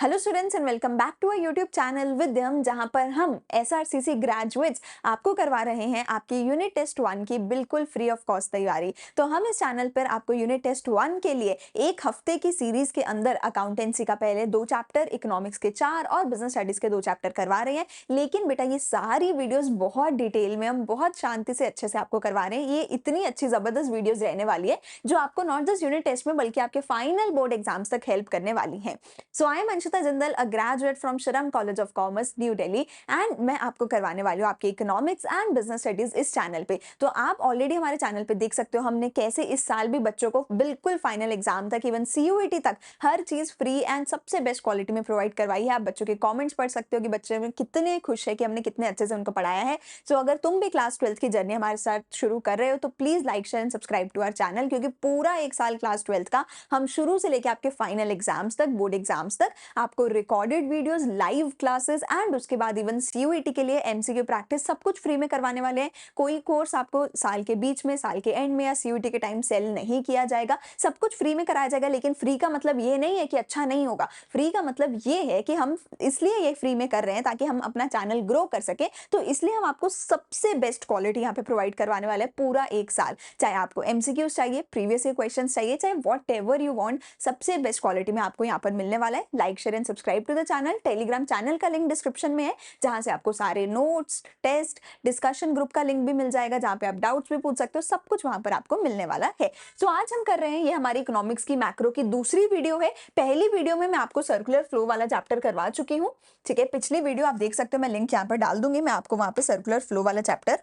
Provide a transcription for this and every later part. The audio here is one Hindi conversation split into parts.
Hello students and welcome back to our YouTube channel Vidyam, जहां पर हम एसआरसीसी ग्रेजुएट्स आपको करवा रहे हैं आपकी यूनिट टेस्ट 1 की बिल्कुल फ्री ऑफ कॉस्ट तैयारी। तो हम इस चैनल पर आपको यूनिट टेस्ट 1 के लिए एक हफ्ते की सीरीज के अंदर अकाउंटेंसी का पहले 2 चैप्टर, इकोनॉमिक्स के 4 और बिजनेस स्टडीज के 2 चैप्टर करवा रहे हैं। लेकिन बेटा ये सारी वीडियोस बहुत डिटेल में, हम बहुत शांति से अच्छे से आपको करवा रहे हैं। ये इतनी अच्छी जबरदस्त वीडियोस रहने वाली है जो आपको नॉट जस्ट यूनिट टेस्ट में बल्कि आपके फाइनल बोर्ड एग्जाम्स तक हेल्प करने वाली है। So I am Anshita Jindal, a graduate from Shriram college of commerce, New Delhi, and मैं आपको करवाने वाली हूँ आपकी इकोनॉमिक्स एंड बिजनेस स्टडीज इस चैनल पे। तो आप ऑलरेडी हमारे चैनल पे देख सकते हो हमने कैसे इस साल भी बच्चों को बिल्कुल फाइनल एग्जाम तक, इवन सीयूईटी तक हर चीज फ्री एंड सबसे बेस्ट क्वालिटी में प्रोवाइड करवाई है। आप बच्चों के कमेंट्स पढ़ सकते हो कि बच्चे में कितने खुश है कि हमने कितने अच्छे से उनको पढ़ाया है। सो अगर तुम भी क्लास 12th की जर्नी हमारे साथ शुरू कर रहे हो तो please like, share and subscribe to our channel, क्योंकि पूरा एक साल क्लास 12th का हम शुरू से लेकर आपके फाइनल एग्जाम्स तक, बोर्ड एग्जाम्स तक आपको recorded videos, live classes and उसके बाद इवन सीयूईटी के लिए एमसीक्यू प्रैक्टिस सब कुछ फ्री में करवाने वाले हैं। कोई कोर्स आपको साल के बीच में, साल के एंड में या सीयूईटी के टाइम सेल नहीं किया जाएगा, सब कुछ फ्री में कराया जाएगा। लेकिन फ्री का मतलब ये नहीं है कि अच्छा नहीं होगा। फ्री का मतलब ये है कि हम इसलिए ये फ्री में कर रहे हैं ताकि हम अपना चैनल ग्रो कर सके। तो इसलिए हम आपको सबसे बेस्ट क्वालिटी यहाँ पे प्रोवाइड करवाने वाले हैं पूरा एक साल। चाहे आपको एमसीक्यूज चाहिए, प्रीवियस ईयर क्वेश्चंस चाहिए, चाहे वॉट एवर यू वांट, सबसे बेस्ट क्वालिटी में आपको यहाँ पर मिलने वाला है। Like, share and subscribe to the channel. Telegram channel का लिंक डिस्क्रिप्शन में है, जहां से आपको सारे नोट्स, टेस्ट, डिस्कशन ग्रुप का लिंक भी मिल जाएगा, जहां पे आप डाउट्स भी पूछ सकते हो। सब कुछ वहां पर आपको मिलने वाला है। तो आज हम कर रहे हैं, ये हमारी इकोनॉमिक्स की मैक्रो की दूसरी वीडियो है। पहली वीडियो में मैं आपको सर्कुलर फ्लो वाला चैप्टर करवा चुकी हूँ। ठीक है, पिछली वीडियो आप देख सकते हो, मैं लिंक यहाँ पर डाल दूंगी। मैं आपको वहां पे सर्कुलर फ्लो वाला चैप्टर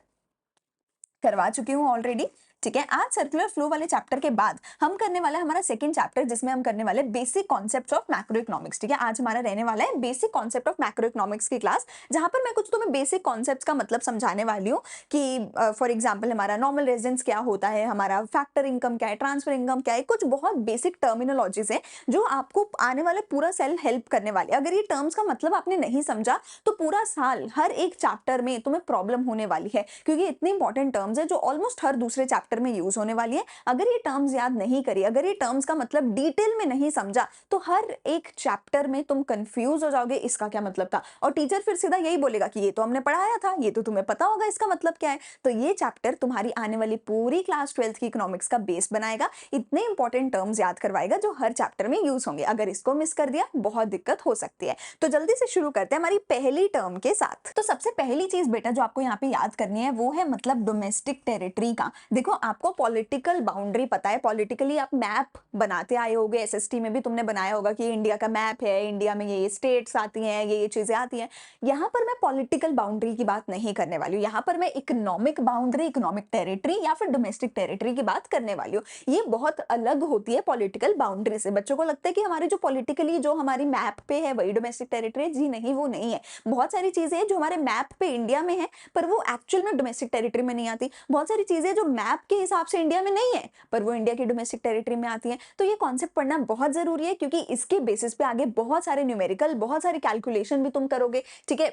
करवा चुकी हूँ ऑलरेडी। ठीक है, आज सर्कुलर फ्लो वाले चैप्टर के बाद हम करने वाला है हमारा सेकंड चैप्टर, जिसमें हम करने वाले basic concepts of macro economics. ठीक है, आज हमारा रहने वाला है basic concept of macro economics की क्लास, जहां पर मैं कुछ तुम्हें बेसिक कॉन्सेप्ट्स का मतलब समझाने वाली हूँ कि फॉर एग्जांपल हमारा नॉर्मल रेजिडेंस क्या होता है, हमारा फैक्टर इनकम क्या है, ट्रांसफर इनकम क्या है। कुछ बहुत बेसिक टर्मिनोलॉजीज है जो आपको आने वाले पूरा सेल हेल्प करने वाले। अगर ये टर्म्स का मतलब आपने नहीं समझा तो पूरा साल हर एक चैप्टर में तुम्हें प्रॉब्लम होने वाली है, क्योंकि इतनी इंपॉर्टेंट टर्म्स है जो ऑलमोस्ट हर दूसरे चैप्टर में यूज होने वाली है। अगर ये टर्म्स याद नहीं करी, अगर ये टर्म्स का मतलब डिटेल में नहीं समझा, तो हर एक चैप्टर में तुम कंफ्यूज हो जाओगे, इसका क्या मतलब था। और टीचर फिर सीधा यही बोलेगा कि ये तो हमने पढ़ाया था, ये तो तुम्हें पता होगा इसका मतलब क्या है। तो ये चैप्टर तुम्हारी आने वाली पूरी क्लास 12th की इकोनॉमिक्स का बेस बनाएगा। इतने इंपॉर्टेंट टर्म्स याद करवाएगा जो हर चैप्टर में यूज होंगे। अगर इसको मिस कर दिया बहुत दिक्कत हो सकती है। तो जल्दी से शुरू करते हैं हमारी पहली टर्म के साथ। तो सबसे पहली चीज बेटा जो आपको यहाँ पे याद करनी है वो है मतलब डोमेस्टिक टेरिटरी का। देखो, आपको पॉलिटिकल बाउंड्री पता है, पॉलिटिकली आप मैप बनाते आए होगे, एसएसटी में भी तुमने बनाया होगा कि इंडिया का मैप है, इंडिया में ये स्टेट्स आती हैं, ये चीजें आती हैं। यहाँ पर मैं पॉलिटिकल बाउंड्री की बात नहीं करने वाली हूँ। यहाँ पर मैं इकोनॉमिक बाउंड्री, इकोनॉमिक टेरिटरी या फिर डोमेस्टिक टेरिटरी की बात करने वाली हूँ। ये बहुत अलग होती है पॉलिटिकल बाउंड्री से। बच्चों को लगता है कि हमारी जो पॉलिटिकली जो हमारी मैप पे है वही डोमेस्टिक टेरिटरी है। जी नहीं, वो नहीं है। बहुत सारी चीजें हैं जो हमारे मैप पे इंडिया में है पर वो एक्चुअल में डोमेस्टिक टेरिटरी में नहीं आती। बहुत सारी चीजें जो मैप के हिसाब से इंडिया में नहीं है पर वो इंडिया की डोमेस्टिक टेरिटरी में आती है। तो ये कॉन्सेप्ट पढ़ना बहुत जरूरी है, क्योंकि इसके बेसिस पे आगे बहुत सारे न्यूमेरिकल, बहुत सारे कैलकुलेशन भी तुम करोगे। ठीक है,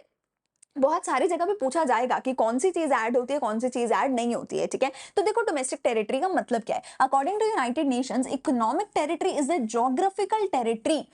बहुत सारी जगह पे पूछा जाएगा कि कौन सी चीज ऐड होती है, कौन सी चीज ऐड नहीं होती है। ठीक है, तो देखो डोमेस्टिक टेरिटरी का मतलब क्या है। According to United Nations, economic territory is the geographical territory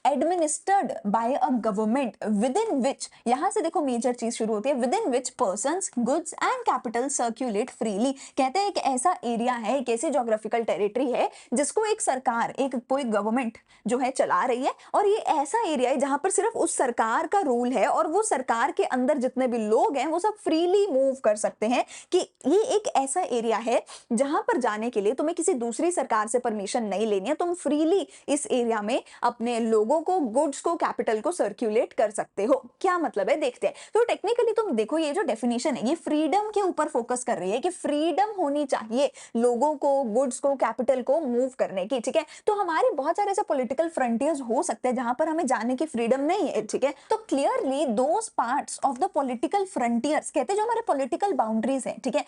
administered by a government within which, यहां से देखो मेजर चीज शुरू होती है, within which persons, goods and capital circulate freely. कहते हैं एक ऐसा एरिया है, एक ऐसी ज्योग्राफिकल टेरिटरी है जिसको एक सरकार, एक कोई गवर्नमेंट जो है चला रही है, और ये ऐसा एरिया है जहां पर सिर्फ उस सरकार का रूल है और वो सरकार के अंदर जितने भी लोग हैं वो सब फ्रीली मूव कर सकते हैं। कि ये एक ऐसा एरिया है जहां पर जाने के लिए तुम्हें किसी दूसरी सरकार से परमिशन नहीं लेनी है। तुम फ्रीली इस एरिया में अपने लोगों को, गुड्स को, कैपिटल को सर्क्यूलेट कर सकते हो। क्या मतलब है देखते हैं। तो टेक्निकली तुम देखो, ये जो डेफिनेशन है ये फ्रीडम के ऊपर फोकस कर रही है कि फ्रीडम होनी चाहिए लोगों को, गुड्स को, कैपिटल को मूव करने की। ठीक है, तो हमारे बहुत सारे ऐसे पॉलिटिकल फ्रंटियर्स हो सकते हैं जहां पर हमें जाने की फ्रीडम नहीं है। ठीक है, तो clearly those parts of the political frontiers, कहते हैं जो हमारे पॉलिटिकल बाउंड्रीज है। ठीक है,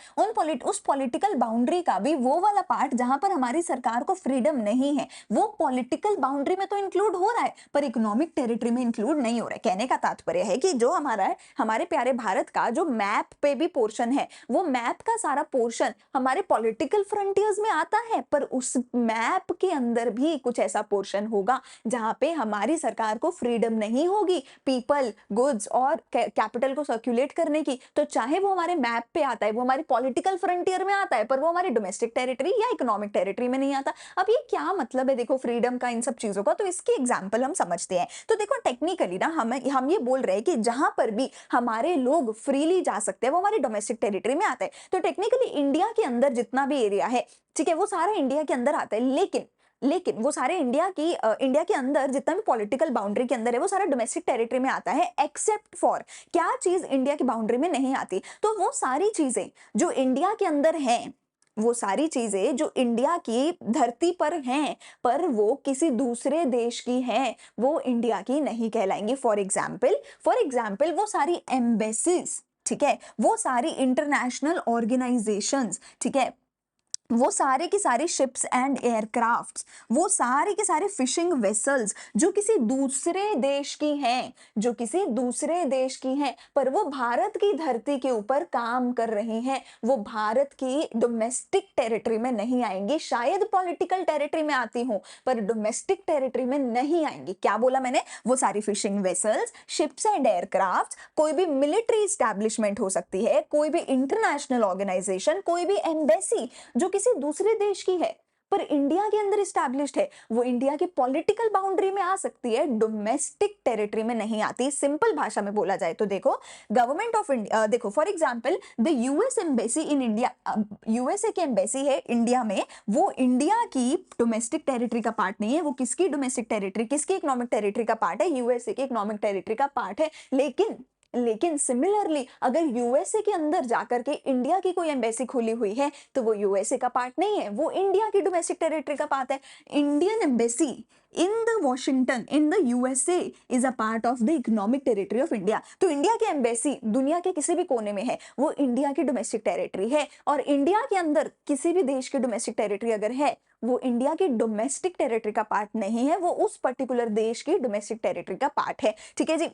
उस पॉलिटिकल बाउंड्री का भी वो वाला पार्ट जहां पर हमारी सरकार को फ्रीडम नहीं है, वो पॉलिटिकल बाउंड्री में तो इंक्लूड हो रहा है। पर इकोनॉमिक टेरिटरी में इंक्लूड नहीं हो रहा है। कहने का तात्पर्य है कि जो हमारा है, हमारे प्यारे भारत का जो मैप पे भी पोर्शन है, वो मैप का सारा पोर्शन हमारे पॉलिटिकल फ्रंटियर्स में आता है, पर उस मैप के अंदर भी कुछ ऐसा पोर्शन होगा जहां पे हमारी सरकार को फ्रीडम नहीं होगी पीपल, गुड्स और कैपिटल को सर्कुलेट करने की। तो चाहे वो हमारे मैप पे आता है, वो हमारे पॉलिटिकल फ्रंटियर में आता है, पर वो हमारे डोमेस्टिक टेरिटरी या इकोनॉमिक टेरिटरी में नहीं आता। अब ये क्या मतलब है देखो फ्रीडम का इन सब चीजों का, तो इसकी एग्जांपल हम समझते हैं। तो देखो टेक्निकली ना हम ये बोल रहे हैं कि जहां पर भी हमारे लोग फ्रीली जा सकते हैं वो हमारी डोमेस्टिक टेरिटरी में आता है। तो टेक्निकली इंडिया के अंदर जितना भी एरिया है, ठीक है, वो सारा इंडिया के अंदर आता है, लेकिन वो सारे इंडिया के अंदर जितना भी पॉलिटिकल बाउंड्री के अंदर है वो सारा डोमेस्टिक टेरिटरी में आता है, एक्सेप्ट फॉर क्या चीज इंडिया की बाउंड्री में नहीं आती। तो वो सारी चीजें जो इंडिया के अंदर हैं, वो सारी चीजें जो इंडिया की धरती पर हैं, पर वो किसी दूसरे देश की हैं, वो इंडिया की नहीं कहलाएंगी। फॉर एग्जाम्पल वो सारी एम्बेसीज, ठीक है, वो सारी इंटरनेशनल ऑर्गेनाइजेशंस, ठीक है, वो सारे की सारी शिप्स एंड एयरक्राफ्ट्स, वो सारे के सारे फिशिंग वेसल्स जो किसी दूसरे देश की हैं, पर वो भारत की धरती के ऊपर काम कर रही हैं, वो भारत की डोमेस्टिक टेरिटरी में नहीं आएंगी। शायद पॉलिटिकल टेरिटरी में आती हूं, पर डोमेस्टिक टेरिटरी में नहीं आएंगी। क्या बोला मैंने? वो सारी fishing vessels, ships and aircraft, कोई भी मिलिट्री इस्टेब्लिशमेंट हो सकती है, कोई भी इंटरनेशनल ऑर्गेनाइजेशन, कोई भी एम्बेसी जो किसी दूसरे देश की है पर इंडिया के अंदर स्टैब्लिश्ड है, वो इंडिया की पॉलिटिकल बाउंड्री में आ सकती है, डोमेस्टिक टेरिटरी में नहीं आती। सिंपल भाषा में बोला जाए तो देखो, गवर्नमेंट ऑफ इंडिया, देखो for example the US embassy in India, USA की एम्बेसी है इंडिया में, वो इंडिया की डोमेस्टिक टेरिटरी का पार्ट नहीं है। वो किसकी डोमेस्टिक टेरिटरी, किसकी इकोनॉमिक टेरिटरी का पार्ट है? यूएसए की इकोनॉमिक टेरिटरी का पार्ट है। लेकिन सिमिलरली अगर यूएसए के अंदर जाकर के इंडिया की कोई एम्बेसी खुली हुई है तो वो यूएसए का पार्ट नहीं है, वो इंडिया की डोमेस्टिक टेरिटरी का पार्ट है। Indian embassy in the Washington in the USA is a part of the economic territory of India. तो इंडिया की एम्बेसी दुनिया के किसी भी कोने में है, वो इंडिया की डोमेस्टिक टेरिटरी है। और इंडिया के अंदर किसी भी देश की डोमेस्टिक टेरिटरी अगर है, वो इंडिया की डोमेस्टिक टेरिटरी का पार्ट नहीं है, वो उस पर्टिकुलर देश की डोमेस्टिक टेरिटरी का पार्ट है। ठीक है जी।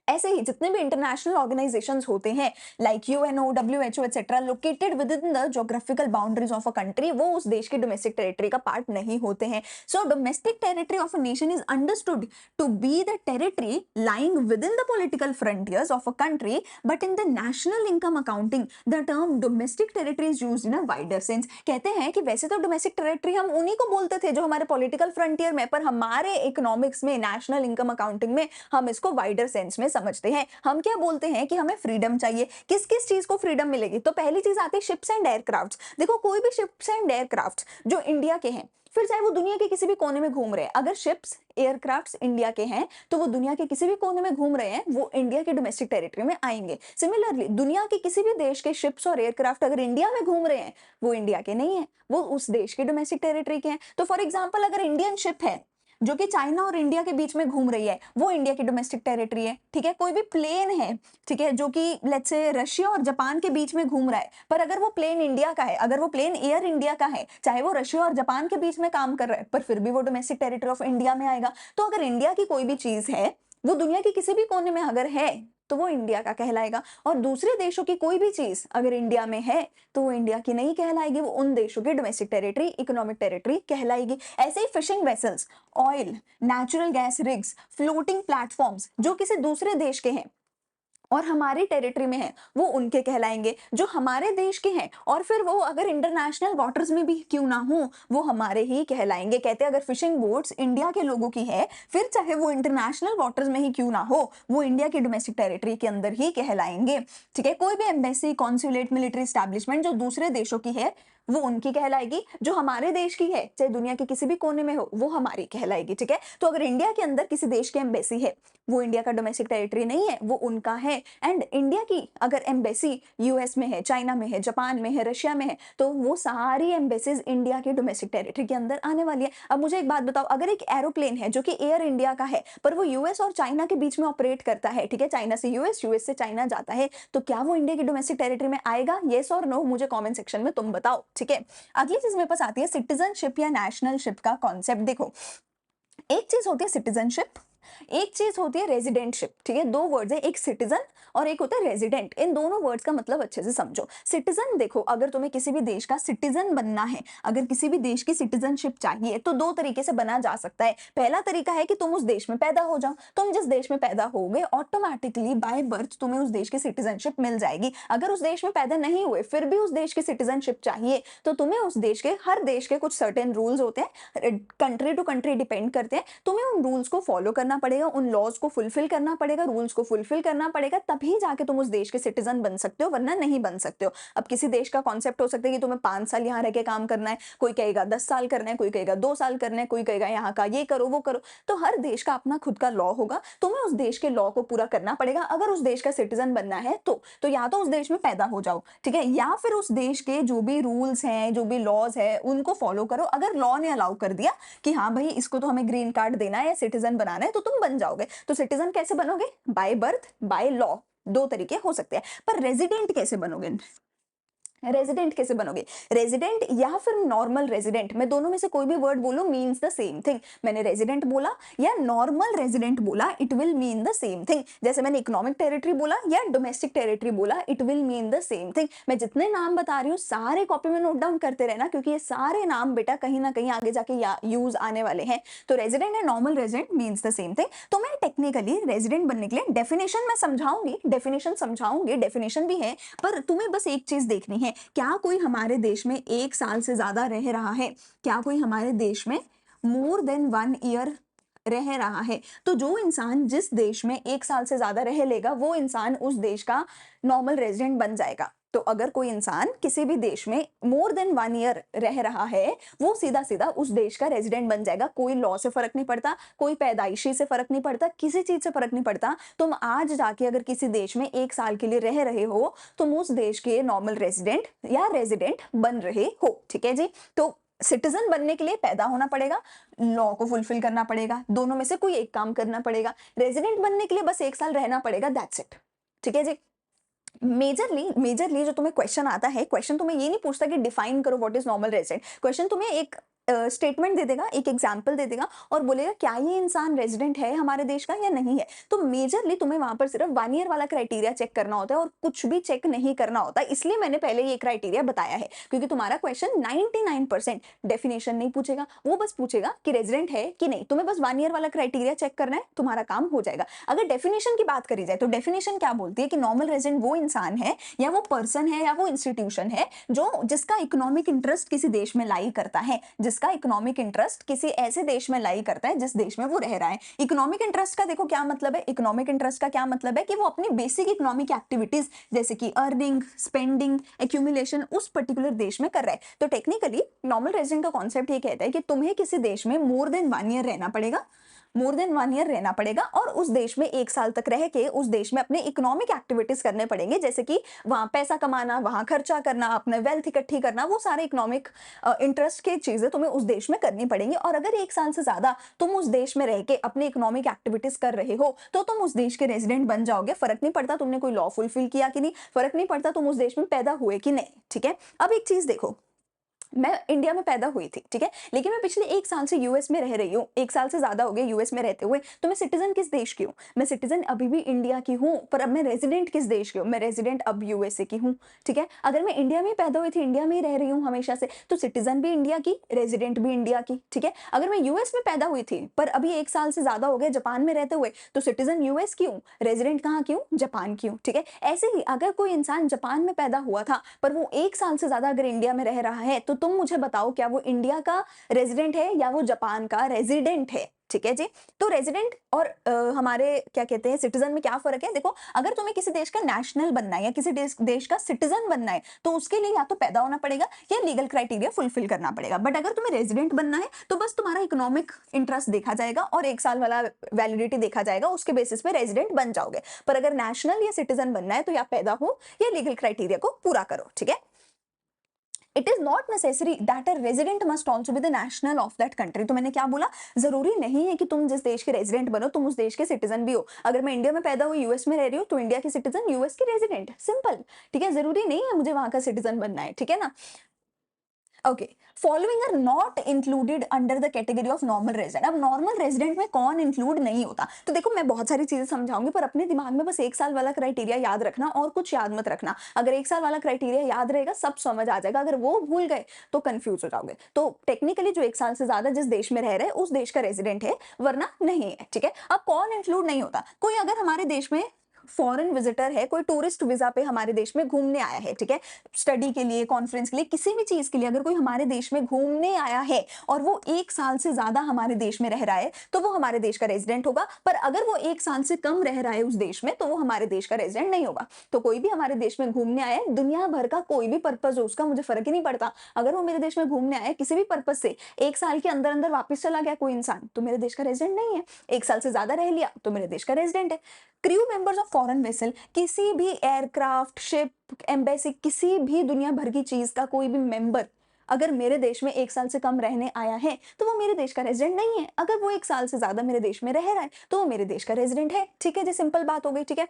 ऐसे ही जितने भी इंटरनेशनल ऑर्गेनाइजेशंस होते हैं like UNO, WHO etcetera, located with in the geographical boundaries of a country, वो उस देश की डोमेस्टिक टेरिटरी का पार्ट नहीं होते हैं। So domestic territory of a nation is understood to be the territory lying within the political frontiers of a country, but in the national income accounting the term domestic territory is used in a wider sense. कहते हैं कि वैसे तो डोमेस्टिक टेरिटरी हम उन्हीं को बोलते थे जो हमारे पॉलिटिकल फ्रंटियर में, पर हमारे इकोनॉमिक्स में, नेशनल इनकम अकाउंटिंग में हम इसको वाइडर सेंस में समझते हैं। हम क्या बोलते हैं कि हमें फ्रीडम चाहिए। किस किस चीज को फ्रीडम मिलेगी? तो पहली चीज आती है शिप्स एंड एयरक्राफ्ट्स। देखो कोई भी शिप्स एंड एयरक्राफ्ट्स जो इंडिया के हैं, फिर चाहे वो दुनिया के किसी भी कोने में घूम रहे हैं, अगर शिप्स एयरक्राफ्ट्स इंडिया के हैं तो वो दुनिया के किसी भी कोने में घूम रहे हैं, वो इंडिया के डोमेस्टिक टेरिटरी में आएंगे। सिमिलरली दुनिया के किसी भी देश के शिप्स और एयरक्राफ्ट अगर इंडिया में घूम रहे हैं, वो इंडिया के नहीं है, वो उस देश के डोमेस्टिक टेरिटरी के हैं। तो फॉर एग्जाम्पल अगर इंडियन शिप है जो कि चाइना और इंडिया के बीच में घूम रही है, वो इंडिया की डोमेस्टिक टेरिटरी है। ठीक है, कोई भी प्लेन है, ठीक है, जो कि लेट्स से रशिया और जापान के बीच में घूम रहा है, पर अगर वो प्लेन इंडिया का है, अगर वो प्लेन एयर इंडिया का है, चाहे वो रशिया और जापान के बीच में काम कर रहा है, पर फिर भी वो डोमेस्टिक टेरिटरी ऑफ इंडिया में आएगा। तो अगर इंडिया की कोई भी चीज है, वो दुनिया के किसी भी कोने में अगर है, तो वो इंडिया का कहलाएगा। और दूसरे देशों की कोई भी चीज अगर इंडिया में है तो वो इंडिया की नहीं कहलाएगी, वो उन देशों की डोमेस्टिक टेरिटरी, इकोनॉमिक टेरिटरी कहलाएगी। ऐसे ही fishing vessels, oil, natural gas rigs, floating platforms जो किसी दूसरे देश के हैं और हमारी टेरिटरी में है, वो उनके कहलाएंगे जो हमारे देश के हैं, और फिर वो अगर इंटरनेशनल वाटर्स में भी क्यों ना हो, वो हमारे ही कहलाएंगे। कहते हैं अगर फिशिंग बोट्स इंडिया के लोगों की है, फिर चाहे वो इंटरनेशनल वाटर्स में ही क्यों ना हो, वो इंडिया की डोमेस्टिक टेरिटरी के अंदर ही कहलाएंगे। ठीक है, कोई भी एम्बेसी, कॉन्सुलेट, मिलिट्री एस्टैब्लिशमेंट जो दूसरे देशों की है, वो उनकी कहलाएगी। जो हमारे देश की है, चाहे दुनिया के किसी भी कोने में हो, वो हमारी कहलाएगी। ठीक है, तो अगर इंडिया के अंदर किसी देश की एम्बेसी है, वो इंडिया का डोमेस्टिक टेरिटरी नहीं है, वो उनका है। एंड इंडिया की अगर एम्बेसी यूएस में है, चाइना में है, जापान में है, रशिया में है, तो वो सारी एम्बेसीज इंडिया की डोमेस्टिक टेरिटरी के अंदर आने वाली है। अब मुझे एक बात बताओ, अगर एक एरोप्लेन है जो कि एयर इंडिया का है, पर वो यूएस और चाइना के बीच में ऑपरेट करता है, ठीक है, चाइना से यूएस, यूएस से चाइना जाता है, तो क्या वो इंडिया की डोमेस्टिक टेरिटरी में आएगा? येस और नो मुझे कॉमेंट सेक्शन में तुम बताओ। ठीक है, अगली चीज मेरे पास आती है सिटीजनशिप या नेशनलशिप का कॉन्सेप्ट। देखो एक चीज होती है सिटीजनशिप, एक चीज होती है रेजिडेंटशिप, ठीक है। दो वर्ड्स है, एक सिटीजन और एक होता है रेजिडेंट। इन दोनों वर्ड्स का मतलब अच्छे से समझो। सिटीजन देखो, अगर तुम्हें किसी भी देश का सिटीजन बनना है, अगर किसी भी देश की सिटीजनशिप चाहिए तो दो तरीके से बना जा सकता है। पहला तरीका है कि तुम उस देश में पैदा हो जाओ, तुम जिस देश में पैदा होगे ऑटोमेटिकली बाय बर्थ तुम्हें उस देश की सिटीजनशिप मिल जाएगी। अगर उस देश में पैदा नहीं हुए फिर भी उस देश की सिटीजनशिप चाहिए तो तुम्हें उस देश के, हर देश के कुछ सर्टेन रूल्स होते हैं, कंट्री टू कंट्री डिपेंड करते हैं, तुम्हें उन रूल्स को फॉलो करना पड़ेगा, उन लॉज को फुलफिल करना पड़ेगा, रूल्स को फुलफिल करना पड़ेगा, तभी जाके तुम उस देश के सिटीजन बन सकते हो, वरना नहीं बन सकते हो। अब किसी देश का कॉन्सेप्ट हो सकता है कि तुम्हें 5 साल यहाँ रह के काम करना है, कोई कहेगा 10 साल करना है, कोई कहेगा 2 साल करना है, कोई कहेगा यहाँ का ये करो वो करो। तो हर देश का अपना खुद का लॉ होगा, तुम्हें उस देश के लॉ को पूरा करना पड़ेगा अगर उस देश का सिटीजन बनना है तो या तो उस देश में पैदा हो जाओ, ठीक है, या फिर उस देश के जो भी रूल्स हैं, जो भी लॉज है उनको फॉलो करो। अगर लॉ ने अलाउ कर दिया कि हाँ भाई इसको तो हमें ग्रीन कार्ड देना है या सिटीजन बनाना है तो तुम बन जाओगे। तो सिटीजन कैसे बनोगे? बाय बर्थ, बाय लॉ, दो तरीके हो सकते हैं। पर रेजिडेंट कैसे बनोगे? रेजिडेंट कैसे बनोगे? रेजिडेंट या फिर नॉर्मल रेजिडेंट, मैं दोनों में से कोई भी वर्ड बोलूं मींस द सेम थिंग। मैंने रेजिडेंट बोला या नॉर्मल रेजिडेंट बोला, it will mean the same thing. जैसे मैंने इकोनॉमिक टेरिटरी बोला या डोमेस्टिक टेरिटरी बोला, it will mean the same thing. मैं जितने नाम बता रही हूँ सारे कॉपी में नोट डाउन करते रहना, क्योंकि ये सारे नाम बेटा कहीं ना कहीं आगे जाके यूज आने वाले हैं। तो resident and normal resident means the same thing. तो मैं टेक्निकली रेजिडेंट बनने के लिए डेफिनेशन मैं समझाऊंगी, डेफिनेशन भी है, पर तुम्हें बस एक चीज देखनी है, क्या कोई हमारे देश में 1 साल से ज्यादा रह रहा है? क्या कोई हमारे देश में मोर देन 1 ईयर रह रहा है? तो जो इंसान जिस देश में 1 साल से ज्यादा रह लेगा वो इंसान उस देश का नॉर्मल रेजिडेंट बन जाएगा। तो अगर कोई इंसान किसी भी देश में मोर देन 1 ईयर रह रहा है वो सीधा सीधा उस देश का रेजिडेंट बन जाएगा। कोई लॉ से फर्क नहीं पड़ता, कोई पैदाइशी से फर्क नहीं पड़ता, किसी चीज से फर्क नहीं पड़ता। तुम आज जाके अगर किसी देश में 1 साल के लिए रह रहे हो तुम उस देश के नॉर्मल रेजिडेंट या रेजिडेंट बन रहे हो, ठीक है जी। तो सिटीजन बनने के लिए पैदा होना पड़ेगा, लॉ को फुलफिल करना पड़ेगा, दोनों में से कोई एक काम करना पड़ेगा। रेजिडेंट बनने के लिए बस 1 साल रहना पड़ेगा, दैट्स इट, ठीक है जी। मेजरली जो तुम्हें क्वेश्चन आता है, क्वेश्चन तुम्हें ये नहीं पूछता कि डिफाइन करो what is normal resident. Question तुम्हें एक स्टेटमेंट दे देगा, एक एग्जाम्पल दे देगा और बोलेगा क्या ये इंसान रेजिडेंट है हमारे देश का या नहीं है। तो मेजरली तुम्हें वहां पर सिर्फ 1 ईयर वाला क्राइटेरिया चेक करना होता है और कुछ भी चेक नहीं करना होता। इसलिए मैंने पहले ये क्राइटेरिया बताया है, क्योंकि तुम्हारा क्वेश्चन 99% डेफिनेशन नहीं पूछेगा, वो बस पूछेगा कि रेजिडेंट है कि नहीं। तुम्हें बस 1 ईयर वाला क्राइटेरिया चेक करना है, तुम्हारा काम हो जाएगा। अगर डेफिनेशन की बात करी जाए तो डेफिनेशन क्या बोलती है कि नॉर्मल रेजिडेंट वो इंसान है या वो पर्सन है या वो इंस्टीट्यूशन है जो जिसका इकोनॉमिक इंटरेस्ट किसी देश में लाई करता है, जिसका इकोनॉमिक इंटरेस्ट किसी ऐसे देश में लाई करता है जिस देश में वो रह रहा है। इकोनॉमिक इंटरेस्ट का देखो क्या मतलब है, इकोनॉमिक इंटरेस्ट का क्या मतलब है कि वो अपनी बेसिक इकोनॉमिक एक्टिविटीज जैसे कि अर्निंग, स्पेंडिंग, एक्यूमुलेशन उस पर्टिकुलर देश में कर रहा है। तो टेक्निकली नॉर्मल रेजिडेंट का कॉन्सेप्ट ये कहता है कि तुम्हें किसी देश में मोर देन 1 ईयर रहना पड़ेगा, मोर देन 1 ईयर रहना पड़ेगा और उस देश में 1 साल तक रह के उस देश में अपने इकोनॉमिक एक्टिविटीज करने पड़ेंगे, जैसे कि वहां पैसा कमाना, वहां खर्चा करना, अपने वेल्थ इकट्ठी करना, वो सारे इकोनॉमिक इंटरेस्ट की चीजें तुम्हें उस देश में करनी पड़ेंगी। और अगर 1 साल से ज्यादा तुम उस देश में रह के अपनी इकोनॉमिक एक्टिविटीज कर रहे हो तो तुम उस देश के रेजिडेंट बन जाओगे। फर्क नहीं पड़ता तुमने कोई लॉ फुलफिल किया कि नहीं, फर्क नहीं पड़ता तुम उस देश में पैदा हुए कि नहीं, ठीक है। अब एक चीज देखो, मैं इंडिया में पैदा हुई थी, ठीक है, लेकिन मैं पिछले 1 साल से यूएस में रह रही हूँ, 1 साल से ज्यादा हो गया यूएस में रहते हुए। तो मैं सिटीजन किस देश की हूँ? मैं सिटीजन अभी भी इंडिया की हूँ, पर अब मैं रेजिडेंट किस देश की हूँ? मैं रेजिडेंट अब यूएसए की हूँ, ठीक है। अगर मैं इंडिया में पैदा हुई थी, इंडिया में ही रह रही हूँ हमेशा से, तो सिटीजन भी इंडिया की, रेजिडेंट भी इंडिया की, ठीक है। अगर मैं यूएस में पैदा हुई थी पर अभी 1 साल से ज्यादा हो गया जापान में रहते हुए, तो सिटीजन यूएस की हूँ, रेजिडेंट कहाँ की हूँ? जापान की हूँ, ठीक है। ऐसे ही अगर कोई इंसान जापान में पैदा हुआ था पर वो 1 साल से ज्यादा अगर इंडिया में रह रहा है तो तुम मुझे बताओ क्या वो इंडिया का रेजिडेंट है या वो जापान का रेजिडेंट है, ठीक है जी। तो रेजिडेंट और हमारे क्या कहते हैं सिटीजन में क्या फर्क है? देखो, अगर तुम्हें किसी देश का नेशनल बनना है या किसी देश का सिटीजन बनना है तो उसके लिए या तो पैदा होना पड़ेगा या लीगल क्राइटेरिया फुलफिल करना पड़ेगा। बट अगर तुम्हें रेजिडेंट बनना है तो बस तुम्हारा इकोनॉमिक इंटरेस्ट देखा जाएगा और 1 साल वाला वैलिडिटी देखा जाएगा, उसके बेसिस पे रेजिडेंट बन जाओगे। पर अगर नेशनल या सिटीजन बनना है तो या पैदा हो या लीगल क्राइटेरिया को पूरा करो, ठीक है। It is not necessary that a resident must also be the national of that country. तो मैंने क्या बोला, जरूरी नहीं है कि तुम जिस देश के रेजिडेंट बनो तुम उस देश के सिटीजन भी हो। अगर मैं इंडिया में पैदा हुई, यूएस में रह रही हूँ, तो इंडिया की सिटीजन, यूएस की रेजिडेंट, सिंपल, ठीक है। जरूरी नहीं है मुझे वहां का सिटीजन बनना है, ठीक है ना। Okay, following are not included under the category of normal resident. अब नॉर्मल रेजिडेंट में कौन इंक्लूड नहीं होता? तो देखो, मैं बहुत सारी चीजें समझाऊंगी, पर अपने दिमाग में बस 1 साल वाला क्राइटेरिया याद रखना और कुछ याद मत रखना। अगर 1 साल वाला क्राइटेरिया याद रहेगा, सब समझ आ जाएगा। अगर वो भूल गए तो कंफ्यूज हो जाओगे। तो टेक्निकली जो 1 साल से ज्यादा जिस देश में रह रहे हैं उस देश का रेजिडेंट है, वरना नहीं है। ठीक है, अब कौन इंक्लूड नहीं होता? कोई अगर हमारे देश में फॉरेन विजिटर है, कोई टूरिस्ट वीजा पे हमारे देश में घूमने आया है, ठीक है, स्टडी के लिए, कॉन्फ्रेंस के लिए, किसी भी चीज के लिए अगर कोई हमारे देश में घूमने आया है और वो 1 साल से ज्यादा हमारे देश में रह रहा है, तो वो हमारे देश का रेजिडेंट होगा। पर अगर वो 1 साल से कम रह रहा है उस देश में, तो वो हमारे देश का रेजिडेंट नहीं होगा। तो कोई भी हमारे देश में घूमने आया है, दुनिया भर का कोई भी पर्पज हो उसका, मुझे फर्क ही नहीं पड़ता। अगर वो मेरे देश में घूमने आया है किसी भी पर्पज से, 1 साल के अंदर अंदर वापस चला गया कोई इंसान, तो मेरे देश का रेजिडेंट नहीं है। 1 साल से ज्यादा रह लिया तो मेरे देश का रेजिडेंट है। Crew members of foreign vessel, किसी भी एयरक्राफ्ट, शिप, एम्बेसी, किसी भी दुनिया भर की चीज का कोई भी मेंबर अगर मेरे देश में 1 साल से कम रहने आया है, तो वो मेरे देश का रेजिडेंट नहीं है। अगर वो 1 साल से ज्यादा मेरे देश में रह रहा है, तो वो मेरे देश का रेजिडेंट है। ठीक है जी, सिंपल बात हो गई। ठीक है,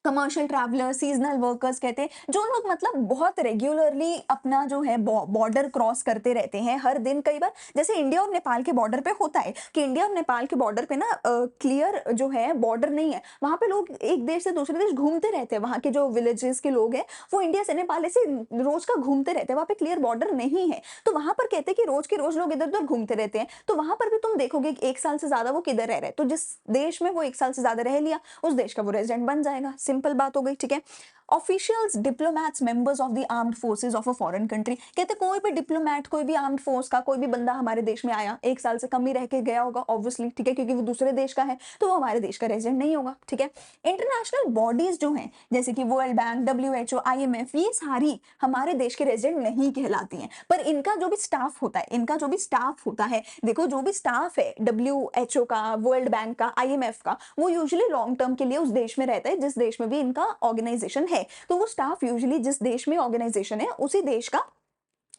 कमर्शियल ट्रैवलर, सीजनल वर्कर्स कहते हैं, जो लोग मतलब बहुत रेगुलरली अपना जो है बॉर्डर क्रॉस करते रहते हैं हर दिन। कई बार जैसे इंडिया और नेपाल के बॉर्डर पे होता है कि इंडिया और नेपाल के बॉर्डर पे ना क्लियर जो है बॉर्डर नहीं है, वहां पे लोग एक देश से दूसरे देश घूमते रहते हैं। वहां के जो विलेजेस के लोग हैं वो इंडिया से नेपाल से रोज का घूमते रहते हैं, वहां पे क्लियर बॉर्डर नहीं है। तो वहां पर कहते हैं कि रोज के रोज लोग इधर उधर घूमते रहते हैं। तो वहां पर भी तुम देखोगे कि 1 साल से ज्यादा वो किधर रह रहे हैं, तो जिस देश में वो 1 साल से ज्यादा रह लिया उस देश का वो रेजिडेंट बन जाएगा। सिंपल बात हो गई। ठीक है, officials, diplomats, members of the armed forces of a foreign country, कहते कोई भी डिप्लोमैट, कोई भी आर्म्ड फोर्स का कोई भी बंदा हमारे देश में आया, 1 साल से कम ही रह के गया होगा ऑब्वियसली, ठीक है, क्योंकि वो दूसरे देश का है, तो वो हमारे देश का रेजिडेंट नहीं होगा। ठीक है, इंटरनेशनल बॉडीज जो हैं जैसे कि वर्ल्ड बैंक, WHO, IMF, ये सारी हमारे देश के रेजिडेंट नहीं कहलाती हैं। पर इनका जो भी स्टाफ होता है, इनका जो भी स्टाफ होता है, देखो जो भी स्टाफ है WHO का, वर्ल्ड बैंक का, IMF का, वो यूजुअली लॉन्ग टर्म के लिए उस देश में रहता है जिस देश में भी इनका ऑर्गेनाइजेशन है। तो वो स्टाफ यूजुअली जिस देश में ऑर्गेनाइजेशन है उसी देश का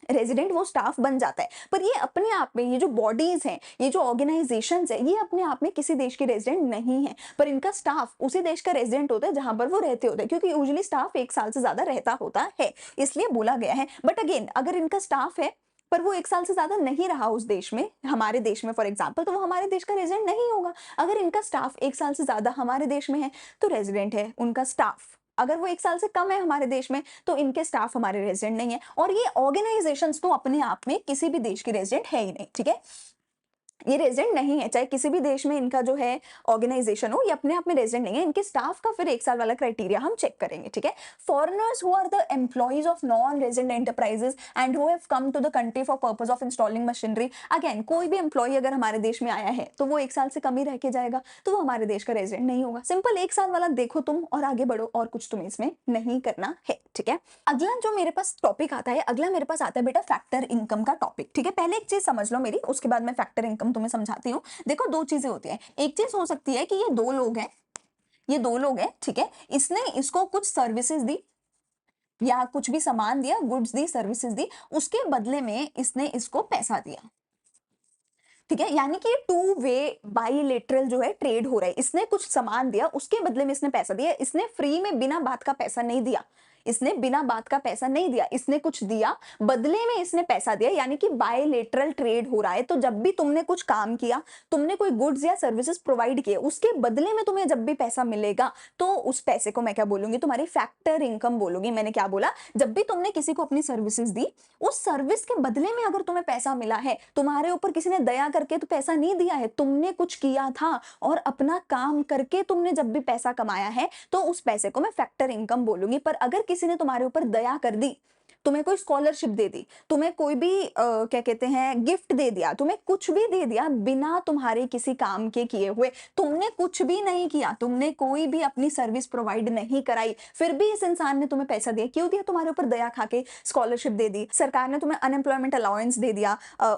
रेजिडेंट वो स्टाफ बन जाता है। पर ये अपने आप में, ये जो बॉडीज हैं, ये जो ऑर्गेनाइजेशंस है, ये अपने आप में किसी देश के रेजिडेंट नहीं है, पर इनका स्टाफ उसी देश का रेजिडेंट होता है जहां पर वो रहते होते हैं, क्योंकि यूजुअली स्टाफ 1 साल से ज्यादा रहता होता है, इसलिए बोला गया है। बट अगेन, अगर इनका स्टाफ है पर वो 1 साल से ज्यादा नहीं रहा उस देश में, हमारे देश में फॉर एग्जाम्पल, तो वो हमारे देश का रेजिडेंट नहीं होगा। अगर इनका स्टाफ 1 साल से ज्यादा हमारे देश में है तो रेजिडेंट है उनका स्टाफ। अगर वो 1 साल से कम है हमारे देश में तो इनके स्टाफ हमारे रेजिडेंट नहीं है। और ये ऑर्गेनाइजेशंस तो अपने आप में किसी भी देश के रेजिडेंट है ही नहीं। ठीक है, ये रेजिडेंट नहीं है, चाहे किसी भी देश में इनका जो है ऑर्गेनाइजेशन हो, ये अपने आप में रेजिडेंट नहीं है। इनके स्टाफ का फिर 1 साल वाला क्राइटेरिया हम चेक करेंगे। ठीक है, foreigners who are the employees of non resident enterprises and who have come to the country for purpose of installing machinery. Again, कोई भी एम्प्लॉय अगर हमारे देश में आया है तो वो 1 साल से कम ही रह के जाएगा, तो वो हमारे देश का रेजिडेंट नहीं होगा। सिंपल 1 साल वाला देखो तुम और आगे बढ़ो, और कुछ तुम्हें इसमें नहीं करना है। ठीक है, अगला जो मेरे पास टॉपिक आता है, अगला मेरे पास आता है बेटा फैक्टर इनकम का टॉपिक। ठीक है, पहले एक चीज समझ लो मेरी, उसके बाद मैं फैक्टर इनकम तुम्हें समझाती हूँ। देखो, 2 चीजें होती हैं। एक चीज हो सकती है कि ये 2 लोग हैं, ये 2 लोग हैं, ठीक है, इसने इसको कुछ सर्विसेज दी या कुछ भी सामान दिया, गुड्स दी, सर्विसेज दी, उसके बदले में इसने इसको पैसा दिया। ठीक है, यानी कि टू वे बाइलेटरल जो है ट्रेड हो रहा है। इसने कुछ सामान दिया, उसके बदले में इसने पैसा दिया। इसने फ्री में बिना बात का पैसा नहीं दिया, इसने बिना बात का पैसा नहीं दिया, इसने कुछ दिया, बदले में इसने पैसा दिया, यानी कि बायलेटरल ट्रेड हो रहा है। तो जब भी तुमने कुछ काम किया, तुमने कोई गुड्स या सर्विसेज प्रोवाइड किए, उसके बदले में तुम्हें जब भी पैसा मिलेगा, तो उस पैसे को मैं क्या बोलूंगी, तुम्हारी फैक्टर इनकम बोलूंगी। मैंने क्या बोला, जब भी तुमने किसी को अपनी सर्विसेज दी, उस सर्विस के बदले में अगर तुम्हें पैसा मिला है, तुम्हारे ऊपर किसी ने दया करके तो पैसा नहीं दिया है, तुमने कुछ किया था और अपना काम करके तुमने जब भी पैसा कमाया है, तो उस पैसे को मैं फैक्टर इनकम बोलूंगी। पर अगर किसी ने तुम्हारे ऊपर दया कर दी, तुम्हें कोई स्कॉलरशिप दे दी, तुम्हें कोई भी क्या कहते हैं गिफ्ट दे दिया, तुम्हें कुछ भी दे दिया बिना तुम्हारे किसी काम के किए हुए, तुमने कुछ भी नहीं किया, तुमने कोई भी अपनी सर्विस प्रोवाइड नहीं कराई, फिर भी इस इंसान ने तुम्हें पैसा दिया, क्यों दिया, तुम्हारे ऊपर दया खा के स्कॉलरशिप दे दी, सरकार ने तुम्हें अनएम्प्लॉयमेंट अलाउंस दे दिया,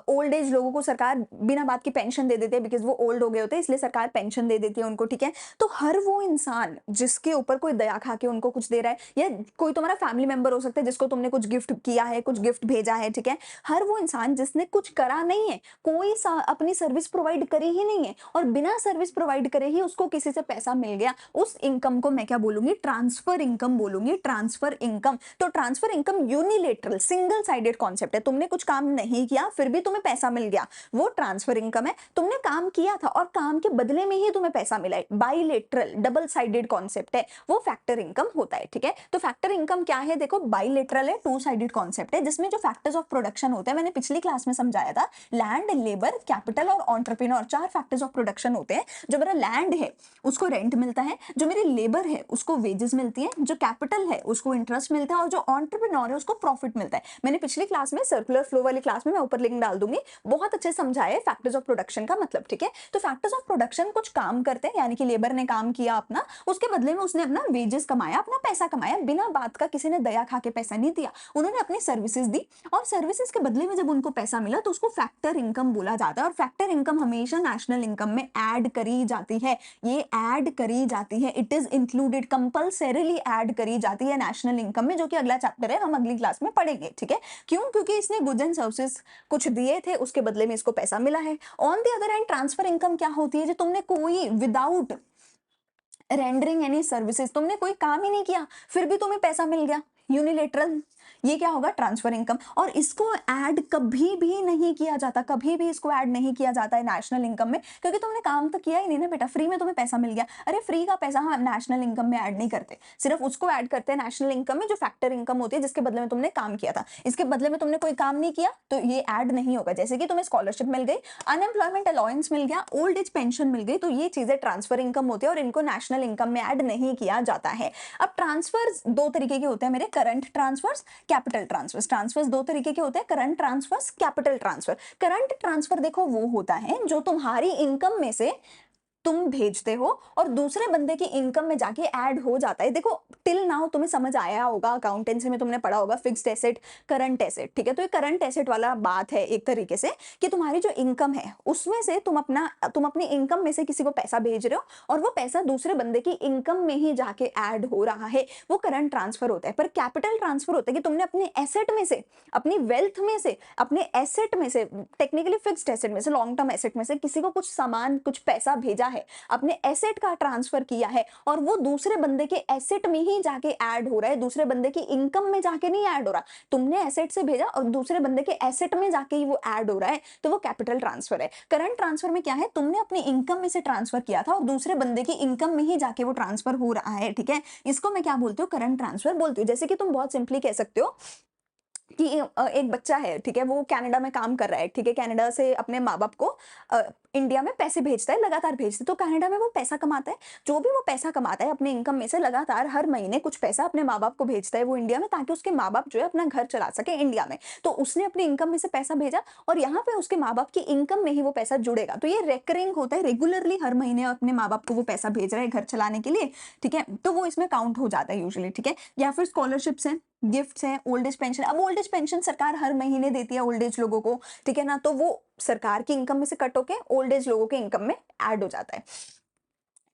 ओल्ड एज लोगों को सरकार बिना बात की पेंशन दे देती है, बिकॉज वो ओल्ड हो गए होते हैं, इसलिए सरकार पेंशन दे देती है उनको। ठीक है, तो हर वो इंसान जिसके ऊपर कोई दया खा के उनको कुछ दे रहा है, या कोई तुम्हारा फैमिली मेंबर हो सकता है जिसको तुमने कुछ गिफ्ट किया है, कुछ गिफ्ट भेजा है, ठीक है। हर वो इंसान जिसने कुछ करा नहीं है, कोई अपनी सर्विस प्रोवाइड करी ही नहीं है और बिना सर्विस प्रोवाइड करे ही उसको किसी से पैसा मिल गया, उस इनकम को मैं क्या बोलूंगी, ट्रांसफर इनकम बोलूंगी, ट्रांसफर इनकम। तो transfer income unilateral single sided concept है, तुमने कुछ काम नहीं किया फिर भी तुम्हें पैसा मिल गया, वो ट्रांसफर इनकम है। तुमने काम किया था और काम के बदले में ही तुम्हें पैसा मिला है, बाइलेटरल डबल साइडेड कॉन्सेप्ट है, वो फैक्टर इनकम होता है, ठीक है। तो फैक्टर इनकम क्या है, देखो बाइलेटरल है, टू साइडेड कॉन्सेप्ट है, जिसमें जो फैक्टर्स ऑफ प्रोडक्शन होते हैं, मैंने पिछली क्लास में समझाया था, लैंड, लेबर, कैपिटल और एंटरप्रेन्योर, चार फैक्टर्स ऑफ प्रोडक्शन होते हैं। जो मेरा लैंड है उसको रेंट मिलता है, जो मेरी लेबर है उसको वेजेस मिलती है, जो कैपिटल है उसको इंटरेस्ट मिलता है और जो एंटरप्रेन्योर है उसको प्रॉफिट मिलता है। मैंने पिछली क्लास में सर्कुलर फ्लो वाली क्लास में, मैं ऊपर लिंक डाल दूंगी, बहुत अच्छे से समझाया फैक्टर्स ऑफ प्रोडक्शन का मतलब, ठीक है। तो फैक्टर्स ऑफ प्रोडक्शन कुछ काम करते हैं, यानी कि लेबर ने काम किया अपना, उसके बदले में उसने अपना वेजेस कमाया, अपना पैसा कमाया, बिना बात का किसी ने दया खा के पैसा नहीं दिया, उन्होंने अपनी सर्विसेज दी और सर्विसेज के बदले में जब उनको पैसा मिला तो उसको फैक्टर इनकम बोला जाता है। और फैक्टर इनकम हमेशा नेशनल इनकम में ऐड करी जाती है, ये ऐड करी जाती है, it is included, compulsorily add करी जाती है नेशनल इनकम में, जो कि अगला चैप्टर है, हम अगली क्लास में पढ़ेंगे, ठीक है। क्यों? क्योंकि इसने गुड्स एंड सर्विसेज कुछ दिए थे, उसके बदले में इसको पैसा मिला है। On the other hand transfer income क्या होती है, जो तुमने कोई विदाउट रेंडरिंग एनी सर्विसेज, तुमने कोई काम ही नहीं किया फिर भी तुम्हें पैसा मिल गया, यूनिलेटरल, ये क्या होगा, ट्रांसफर इनकम। और इसको ऐड कभी भी नहीं किया जाता, कभी भी इसको ऐड नहीं किया जाता है नेशनल इनकम में, क्योंकि तुमने काम तो किया ही नहीं ना बेटा, फ्री में तुम्हें पैसा मिल गया। अरे फ्री का पैसा हम नेशनल इनकम में ऐड नहीं करते, सिर्फ उसको ऐड करते हैं नेशनल इनकम में जो फैक्टर इनकम होती है, जिसके बदले में तुमने काम किया था। इसके बदले में तुमने कोई काम नहीं किया तो ये ऐड नहीं होगा। जैसे कि तुम्हें स्कॉलरशिप मिल गई, अनएम्प्लॉयमेंट अलाउंस मिल गया, ओल्ड एज पेंशन मिल गई, तो ये चीजें ट्रांसफर इनकम होती है और इनको नेशनल इनकम में ऐड नहीं किया जाता है। अब ट्रांसफर्स दो तरीके के होते हैं मेरे, current transfers, capital transfers. Transfers दो तरीके के होते हैं, current transfers, capital transfer. Current transfer देखो वो होता है जो तुम्हारी इनकम में से तुम भेजते हो और दूसरे बंदे की इनकम में जाके ऐड हो जाता है। देखो टिल नाउ तुम्हें समझ आया होगा, अकाउंटेंसी में तुमने पढ़ा होगा फिक्स्ड एसेट, करंट एसेट, ठीक है। तो ये करंट एसेट वाला बात है एक तरीके से, कि तुम्हारी जो इनकम है उसमें से तुम अपनी इनकम में से किसी को पैसा भेज रहे हो और वो पैसा दूसरे बंदे की इनकम में ही जाके ऐड हो रहा है, वो करंट ट्रांसफर होता है। पर कैपिटल ट्रांसफर होता है कि तुमने अपने एसेट में से, अपनी वेल्थ में से, अपने एसेट में से, टेक्निकली फिक्स्ड एसेट में से, लॉन्ग टर्म एसेट में से किसी को कुछ सामान, कुछ पैसा भेजा है, अपने एसेट का ट्रांसफर किया है और वो दूसरे बंदे के एसेट में ही जाके ऐड हो रहा है, दूसरे बंदे की इनकम में जाके नहीं ऐड हो रहा। तुमने एसेट से भेजा और दूसरे बंदे के एसेट में जाके ही वो ऐड हो रहा है, तो वो कैपिटल ट्रांसफर है। करंट ट्रांसफर में क्या है, तुमने अपनी इनकम में से ट्रांसफर किया था और दूसरे बंदे की इनकम में ही जाके वो ट्रांसफर हो रहा है, ठीक है। इसको मैं क्या बोलती हूँ, करंट ट्रांसफर बोलती हूँ। जैसे कि तुम बहुत सिंपली कह सकते हो कि एक बच्चा है, ठीक है, वो कनाडा में काम कर रहा है, ठीक है, कनाडा से अपने माँ बाप को इंडिया में पैसे भेजता है, लगातार भेजता है, तो कनाडा में वो पैसा कमाता है, जो भी वो पैसा कमाता है अपने इनकम में से लगातार हर महीने कुछ पैसा अपने माँ बाप को भेजता है वो इंडिया में, ताकि उसके माँ बाप जो है अपना घर चला सके इंडिया में। तो उसने अपनी इनकम में से पैसा भेजा और यहाँ पे उसके माँ बाप की इनकम में ही वो पैसा जुड़ेगा, तो ये रेकरिंग होता है, रेगुलरली हर महीने अपने माँ बाप को वो पैसा भेज रहा है घर चलाने के लिए, ठीक है, तो वो इसमें काउंट हो जाता है यूजुअली, ठीक है। या फिर स्कॉलरशिप्स है, गिफ्ट्स हैं, ओल्ड एज पेंशन। अब ओल्ड एज पेंशन सरकार हर महीने देती है ओल्ड एज लोगों को, ठीक है ना, तो वो सरकार की इनकम में से कट होके ओल्ड एज लोगों के इनकम में ऐड हो जाता है।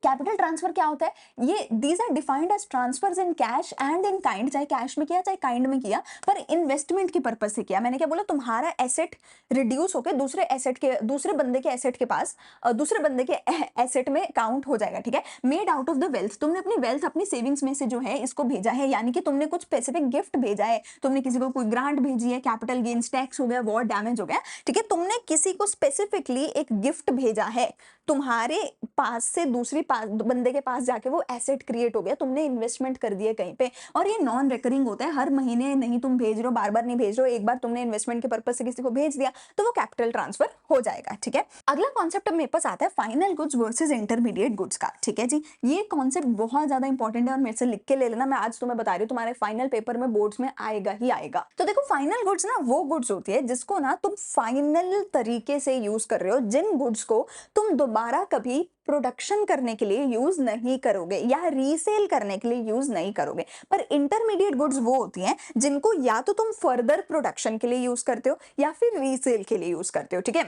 कैपिटल ट्रांसफर क्या होता है, ये these are defined as transfers in cash and in kind, चाहे कैश में किया चाहे काइंड में किया, पर इन्वेस्टमेंट के पर्पज से किया। मैंने क्या बोला, तुम्हारा एसेट रिड्यूस होकर दूसरे बंदे के एसेट के पास, दूसरे बंदे के एसेट में काउंट हो जाएगा, ठीक है। Made out of the wealth, तुमने अपनी वेल्थ, अपनी सेविंग्स में से जो है इसको भेजा है, यानी कि तुमने कुछ स्पेसिफिक गिफ्ट भेजा है, तुमने किसी को कोई ग्रांट भेजी है, कैपिटल गेन्स टैक्स हो गया, वॉर डैमेज हो गया, ठीक है, तुमने किसी को स्पेसिफिकली एक गिफ्ट भेजा है, तुम्हारे पास से दूसरी बंदे के पास जाके वो एसेट क्रिएट हो गया, तुमने इन्वेस्टमेंट कर दिया कहीं पे, और ये नॉन रिकरिंग होता है, हर महीने नहीं तुम भेज रहे हो, बार बार नहीं भेज रहे हो, एक बार तुमने इन्वेस्टमेंट के पर्पज से किसी को भेज दिया तो वो कैपिटल ट्रांसफर हो जाएगा, ठीक है। अगला कॉन्सेप्ट मेरे पास आता है final goods versus intermediate goods का, ठीक है जी। ये कॉन्सेप्ट बहुत ज्यादा इंपॉर्टेंट है और मेरे से लिख के ले लेना, मैं आज तुम्हें बता रही हूँ, तुम्हारे फाइनल पेपर में बोर्ड्स में आएगा ही आएगा। तो देखो फाइनल गुड्स ना वो गुड्स होती है जिसको ना तुम फाइनल तरीके से यूज कर रहे हो, जिन गुड्स को तुम दोबारा कभी प्रोडक्शन करने के लिए यूज नहीं करोगे या रीसेल करने के लिए यूज नहीं करोगे। पर इंटरमीडिएट गुड्स वो होती हैं जिनको या तो तुम फर्दर प्रोडक्शन के लिए यूज करते हो या फिर रीसेल के लिए यूज करते हो, ठीक है।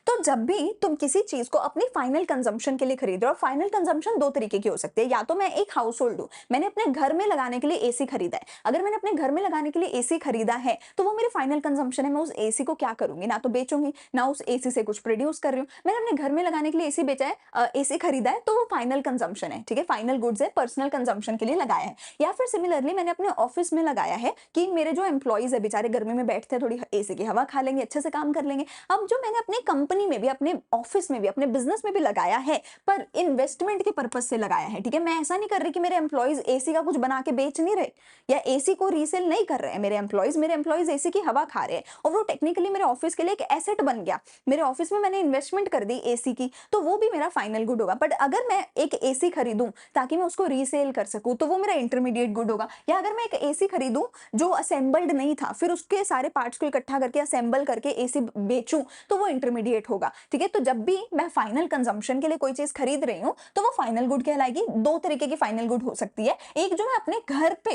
तो जब भी तुम किसी चीज को अपनी फाइनल कंजम्पशन के लिए खरीद रहे हो, फाइनल कंजम्पशन दो तरीके की हो सकती है। या तो मैं एक हाउस होल्ड हूँ, मैंने अपने घर में लगाने के लिए एसी खरीदा है, अगर मैंने अपने घर में लगाने के लिए एसी खरीदा है तो वो मेरी फाइनल कंजम्पशन है। मैं उस एसी को क्या करूंगी, ना तो बेचूंगी, ना उस एसी से कुछ प्रोड्यूस कर रही हूँ। मैंने अपने घर में लगाने के लिए एसी बेचा है, एसी खरीदा है, तो वो फाइनल कंजम्पशन है, ठीक है, फाइनल गुड्स है, पर्सनल कंजम्पशन के लिए लगाया है। या फिर सिमिलरली मैंने अपने ऑफिस में लगाया है कि मेरे जो एम्प्लॉइज है बेचारे गर्मी में बैठते हैं, थोड़ी एसी की हवा खा लेंगे, अच्छे से काम कर लेंगे। अब जो मैंने अपनी कंपनी में भी, अपने ऑफिस में भी, अपने बिजनेस में भी लगाया है, पर इन्वेस्टमेंट के पर्पज से लगाया है, ठीक है। मैं ऐसा नहीं कर रही कि मेरे एम्प्लॉइज एसी का कुछ बना के बेच नहीं रहे या एसी को रीसेल नहीं कर रहे हैं। मेरे एम्प्लॉइज एसी की हवा खा रहे हैं और वो टेक्निकली मेरे ऑफिस के लिए एक एसेट बन गया। मेरे ऑफिस में मैंने इन्वेस्टमेंट कर दी एसी की, तो वो भी मेरा फाइनल गुड होगा। बट अगर मैं एक एसी खरीदूं ताकि मैं उसको रीसेल कर सकूं, तो वो मेरा इंटरमीडिएट गुड होगा। या अगर मैं एक एसी खरीदूं जो असेंबल्ड नहीं था, फिर उसके सारे पार्ट्स को इकट्ठा करके असेंबल करके एसी बेचूं, तो वो इंटरमीडिएट होगा, ठीक है। तो जब भी मैं फाइनल कंजम्पशन के लिए कोई चीज खरीद रही हूं तो वो फाइनल गुड कहलाएगी। दो तरीके की फाइनल गुड हो सकती है, एक जो मैं अपने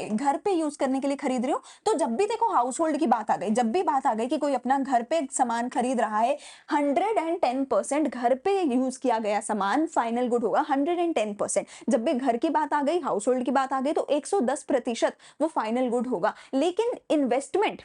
घर पे यूज करने के लिए खरीद रही हूँ, तो जब भी देखो हाउस होल्ड की बात आ गई, जब भी बात आ गई कि कोई अपना घर पे सामान खरीद रहा है, 110% घर पे यूज किया गया सामान फाइनल गुड होगा, 110%। जब भी घर की बात आ गई, हाउस होल्ड की बात आ गई, तो 110% वो फाइनल गुड होगा। लेकिन इन्वेस्टमेंट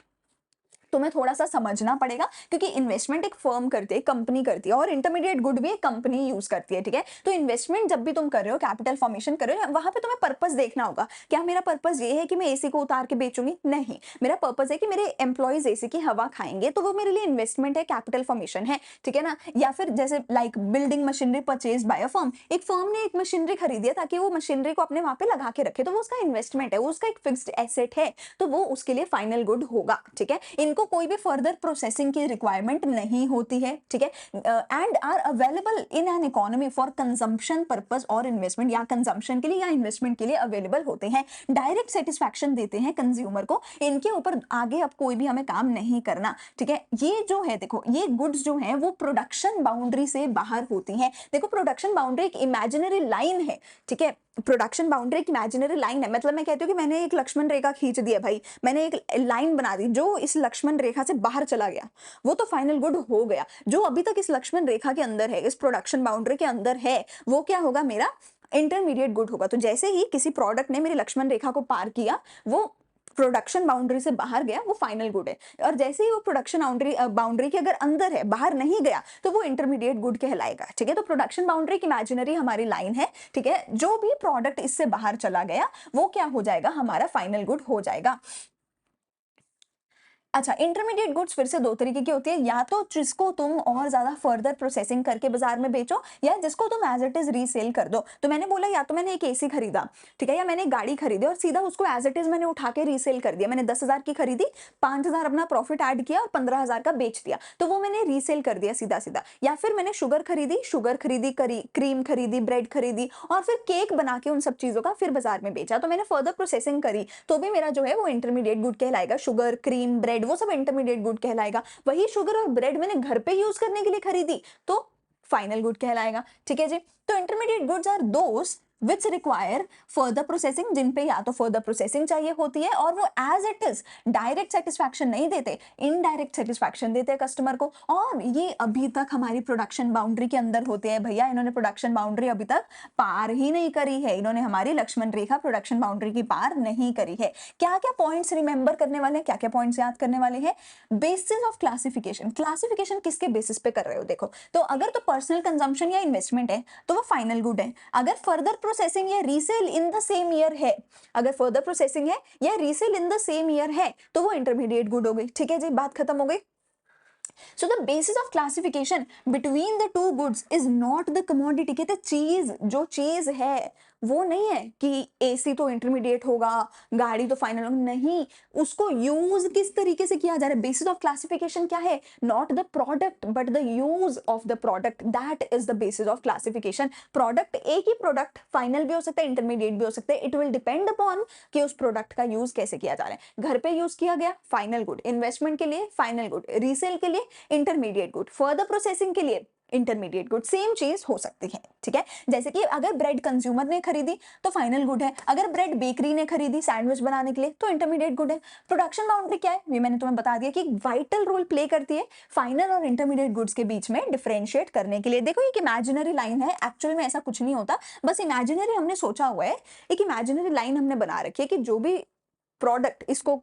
तुम्हें थोड़ा सा समझना पड़ेगा, क्योंकि इन्वेस्टमेंट एक फर्म करती है, कंपनी करती है, और इंटरमीडिएट गुड भी एक कंपनी यूज करती है, ठीक है। तो इन्वेस्टमेंट जब भी तुम कर रहे हो, कैपिटल फॉर्मेशन कर रहे हो, वहां पे तुम्हें पर्पस देखना होगा। क्या मेरा पर्पस ये है कि मैं एसी को उतार के बेचूंगी? नहीं, मेरा पर्पस है कि मेरे एम्प्लॉइज एसी की हवा खाएंगे, तो वो मेरे लिए इन्वेस्टमेंट है, कैपिटल फॉर्मेशन है, ठीक है ना। या फिर जैसे like building machinery purchase by a firm, एक फर्म ने एक मशीनरी खरीदी है ताकि वो मशीनरी को अपने वहां पे लगा के रखे, तो वो उसका इन्वेस्टमेंट है, वो उसका एक फिक्स्ड एसेट है, तो वो उसके लिए फाइनल गुड होगा, ठीक है। इनको कोई भी फर्दर प्रोसेसिंग की रिक्वायरमेंट नहीं होती है, ठीक है, and are available in an economy for consumption purpose और इन्वेस्टमेंट, या कंजम्पशन के लिए या इन्वेस्टमेंट के लिए अवेलेबल होते हैं। डायरेक्ट सेटिस्फैक्शन देते हैं कंज्यूमर को, इनके ऊपर आगे अब कोई भी हमें काम नहीं करना, ठीक है। ये जो है देखो, ये गुड्स जो है वो प्रोडक्शन बाउंड्री से बाहर होती हैं। देखो, प्रोडक्शन बाउंड्री एक इमेजिनरी लाइन है, ठीक है, प्रोडक्शन बाउंड्री एक इमेजिनरी लाइन है। मतलब मैं कहती हूँ कि मैंने एक लक्ष्मण रेखा खींच दी है भाई, मैंने एक लाइन बना दी, जो इस लक्ष्मण रेखा से बाहर चला गया वो तो फाइनल गुड हो गया। जो अभी तक इस लक्ष्मण रेखा के अंदर है, इस प्रोडक्शन बाउंड्री के अंदर है, वो क्या होगा, मेरा इंटरमीडिएट गुड होगा। तो जैसे ही किसी प्रोडक्ट ने मेरी लक्ष्मण रेखा को पार किया, वो प्रोडक्शन बाउंड्री से बाहर गया, वो फाइनल गुड है। और जैसे ही वो प्रोडक्शन बाउंड्री के अगर अंदर है, बाहर नहीं गया, तो वो इंटरमीडिएट गुड कहलाएगा, ठीक है। तो प्रोडक्शन बाउंड्री एक इमेजिनरी हमारी लाइन है, ठीक है। जो भी प्रोडक्ट इससे बाहर चला गया वो क्या हो जाएगा, हमारा फाइनल गुड हो जाएगा। अच्छा, इंटरमीडिएट गुड्स फिर से दो तरीके की होती है, या तो जिसको तुम और ज्यादा फर्दर प्रोसेसिंग करके बाजार में बेचो, या जिसको तुम एज इट इज रीसेल कर दो। तो मैंने बोला, या तो मैंने एक एसी खरीदा, ठीक है, या मैंने एक गाड़ी खरीदी और सीधा उसको एज इट इज मैंने उठा के रीसेल कर दिया। मैंने 10,000 की खरीदी, 5,000 अपना प्रॉफिट ऐड किया और 15,000 का बेच दिया, तो वो मैंने रीसेल कर दिया सीधा सीधा। या फिर मैंने शुगर खरीदी, क्रीम खरीदी, ब्रेड खरीदी, और फिर केक बना के उन सब चीजों का फिर बाजार में बेचा, तो मैंने फर्दर प्रोसेसिंग करी, तो भी मेरा जो है वो इंटरमीडिएट गुड कहलाएगा। शुगर, क्रीम, ब्रेड, वो सब इंटरमीडिएट गुड कहलाएगा। वही शुगर और ब्रेड मैंने घर पे यूज करने के लिए खरीदी, तो फाइनल गुड कहलाएगा, ठीक है जी। तो intermediate goods are those which require further processing, जिन पे या तो फर्दर प्रोसेसिंग चाहिए होती है, और वो as it is direct satisfaction नहीं देते, इनडायरेक्ट सेटिस्फैक्शन देते हैं कस्टमर को, और ये अभी तक हमारी प्रोडक्शन बाउंड्री के अंदर होते हैं। भैया, इन्होंने प्रोडक्शन बाउंड्री अभी तक पार ही नहीं करी है, इन्होंने हमारी लक्ष्मण रेखा प्रोडक्शन बाउंड्री की पार नहीं करी है। क्या क्या पॉइंट्स रिमेंबर करने वाले हैं, क्या क्या पॉइंट्स याद करने वाले हैं? बेसिस ऑफ क्लासिफिकेशन, क्लासिफिकेशन किसके बेसिस पे कर रहे हो? देखो, तो अगर तो पर्सनल कंजम्पशन या इन्वेस्टमेंट है तो वो फाइनल गुड है। अगर फर्दर प्रोसेसिंग या resale in the same year है, अगर फर्दर प्रोसेसिंग है या resale in the same year है, तो वो इंटरमीडिएट गुड हो गई, ठीक है जी, बात खत्म हो गई। So the basis of classification between the two goods is not the commodity। कहते चीज, जो चीज है वो नहीं है कि एसी तो इंटरमीडिएट होगा, गाड़ी तो फाइनल होगा, नहीं, उसको यूज किस तरीके से किया जा रहा है। बेसिस ऑफ क्लासिफिकेशन क्या है? Not the product but the use of the product, that is the basis of classification. Product, एक ही प्रोडक्ट फाइनल भी हो सकता है, इंटरमीडिएट भी हो सकता है, इट विल डिपेंड अपॉन कि उस प्रोडक्ट का यूज कैसे किया जा रहा है। घर पे यूज किया गया, फाइनल गुड, इन्वेस्टमेंट के लिए फाइनल गुड, रीसेल के लिए इंटरमीडिएट गुड, फर्दर प्रोसेसिंग के लिए इंटरमीडिएट गुड सेम चीज हो सकती है, ठीक है। जैसे कि अगर ब्रेड कंज्यूमर ने खरीदी तो फाइनल गुड है, अगर ब्रेड बेकरी ने खरीदी सैंडविच बनाने के लिए तो इंटरमीडिएट गुड है। प्रोडक्शन बाउंड्री क्या है, ये मैंने तुम्हें बता दिया कि वाइटल रोल प्ले करती है फाइनल और इंटरमीडिएट गुड्स के बीच में डिफरेंशिएट करने के लिए। देखो एक इमेजिनरी लाइन है, एक्चुअल में ऐसा कुछ नहीं होता, बस इमेजिनरी हमने सोचा हुआ है, एक इमेजिनरी लाइन हमने बना रखी है कि जो भी प्रोडक्ट इसको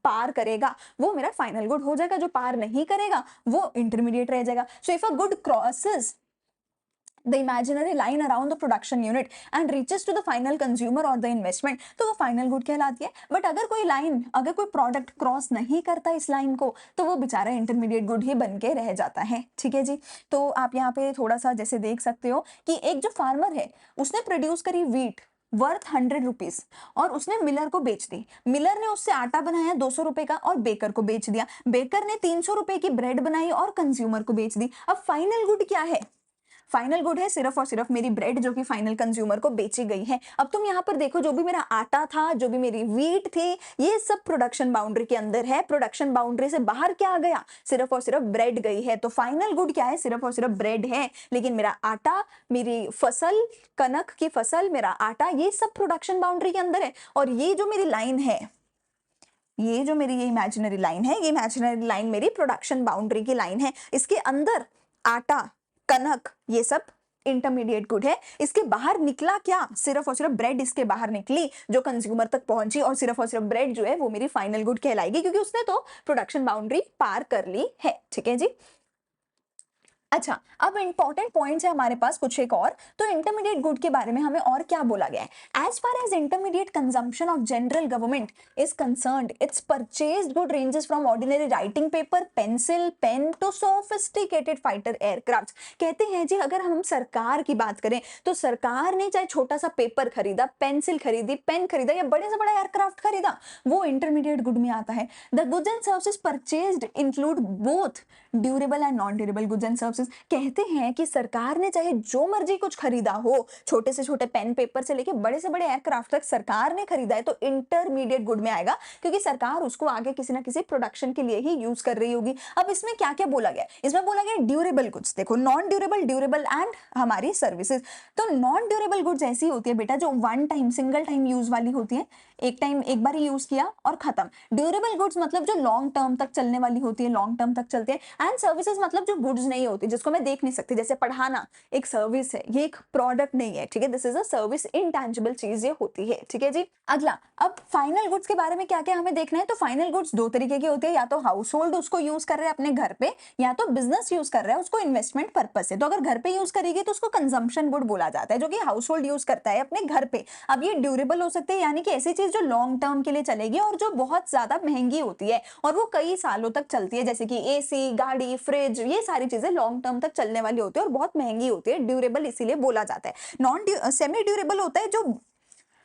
पार करेगा वो मेरा फाइनल गुड हो जाएगा, जो पार नहीं करेगा वो इंटरमीडिएट रह जाएगा। So if a good crosses the imaginary line around the production unit and reaches to the final consumer or the investment तो वो फाइनल गुड कहलाती है। बट अगर कोई लाइन, अगर कोई प्रोडक्ट क्रॉस नहीं करता इस लाइन को तो वो बेचारा इंटरमीडिएट गुड ही बन के रह जाता है, ठीक है जी। तो आप यहाँ पे थोड़ा सा जैसे देख सकते हो कि एक जो फार्मर है उसने प्रोड्यूस करी व्हीट वर्थ 100 रुपीज और उसने मिलर को बेच दी, मिलर ने उससे आटा बनाया 200 रुपए का और बेकर को बेच दिया, बेकर ने 300 रुपए की ब्रेड बनाई और कंज्यूमर को बेच दी। अब फाइनल गुड क्या है, फाइनल गुड है सिर्फ और सिर्फ मेरी ब्रेड जो कि फाइनल कंज्यूमर को बेची गई है। अब तुम यहाँ पर देखो जो भी मेरा आटा था, जो भी मेरी व्हीट थी, ये सब प्रोडक्शन बाउंड्री के अंदर है। प्रोडक्शन बाउंड्री से बाहर क्या आ गया, सिर्फ और सिर्फ ब्रेड गई है। तो फाइनल गुड क्या है, सिर्फ और सिर्फ ब्रेड है, लेकिन मेरा आटा, मेरी फसल, कनक की फसल, मेरा आटा, ये सब प्रोडक्शन बाउंड्री के अंदर है। और ये जो मेरी लाइन है, ये जो मेरी ये इमेजिनरी लाइन है, ये इमेजिनरी लाइन मेरी प्रोडक्शन बाउंड्री की लाइन है। इसके अंदर आटा, कनक, ये सब इंटरमीडिएट गुड है। इसके बाहर निकला क्या, सिर्फ और सिर्फ ब्रेड इसके बाहर निकली जो कंज्यूमर तक पहुंची, और सिर्फ ब्रेड जो है वो मेरी फाइनल गुड कहलाएगी क्योंकि उसने तो प्रोडक्शन बाउंड्री पार कर ली है, ठीक है जी। अच्छा, अब इंपॉर्टेंट पॉइंट्स है हमारे पास कुछ एक और। तो इंटरमीडिएट गुड के बारे में हमें और क्या बोला गया है, as far as intermediate consumption of general government is concerned, its purchased good ranges from ordinary writing paper, pencil, pen to sophisticated fighter aircraft. कहते हैं जी अगर हम सरकार की बात करें तो सरकार ने चाहे छोटा सा पेपर खरीदा, पेंसिल खरीदी, पेन खरीदा या बड़े से बड़ा एयरक्राफ्ट खरीदा, वो इंटरमीडिएट गुड में आता है। The goods and services purchased include both durable and non durable goods and services. कहते हैं कि सरकार ने चाहे जो मर्जी कुछ खरीदा हो, छोटे से छोटे पेन पेपर से लेके बड़े से बड़े एयरक्राफ्ट तक सरकार ने खरीदा है तो इंटरमीडिएट गुड में आएगा क्योंकि सरकार उसको आगे किसी ना किसी प्रोडक्शन के लिए ही यूज कर रही होगी। अब इसमें क्या क्या बोला गया, इसमें बोला गया ड्यूरेबल गुड्स, देखो नॉन ड्यूरेबल, ड्यूरेबल एंड हमारी सर्विसेज। तो नॉन ड्यूरेबल गुड्स ऐसी होती है बेटा जो one time, single time use वाली होती है, एक टाइम एक बार ही यूज किया और खत्म। ड्यूरेबल गुड्स मतलब जो लॉन्ग टर्म तक चलने वाली होती है, लॉन्ग टर्म तक चलते हैं। एंड सर्विसेज मतलब जो गुड्स नहीं होती, जिसको मैं देख नहीं सकती, जैसे पढ़ाना एक सर्विस है, ये एक प्रोडक्ट नहीं है, ठीक है, this is a service, intangible चीज ये होती है, ठीक है जी। अगला, अब फाइनल गुड्स के बारे में क्या क्या हमें देखना है। तो फाइनल गुड्स दो तरीके के होते हैं, या तो हाउस होल्ड उसको यूज कर रहे हैं अपने घर पे, या तो बिजनेस यूज कर रहा है उसको इन्वेस्टमेंट पर्पज से। तो अगर घर पे यूज करेगी तो उसको कंजम्पशन गुड बोला जाता है, जो कि हाउस होल्ड यूज करता है अपने घर पे। अब ये ड्यूरेबल हो सकते हैं, यानी कि ऐसी चीज जो लॉन्ग टर्म के लिए चलेगी और जो बहुत ज्यादा महंगी होती है और वो कई सालों तक चलती है, जैसे कि एसी, गाड़ी, फ्रिज, ये सारी चीजें लॉन्ग टर्म तक चलने वाली होती है और बहुत महंगी होती है। ड्यूरेबल इसीलिए बोला जाता है। नॉन सेमी ड्यूरेबल होता है जो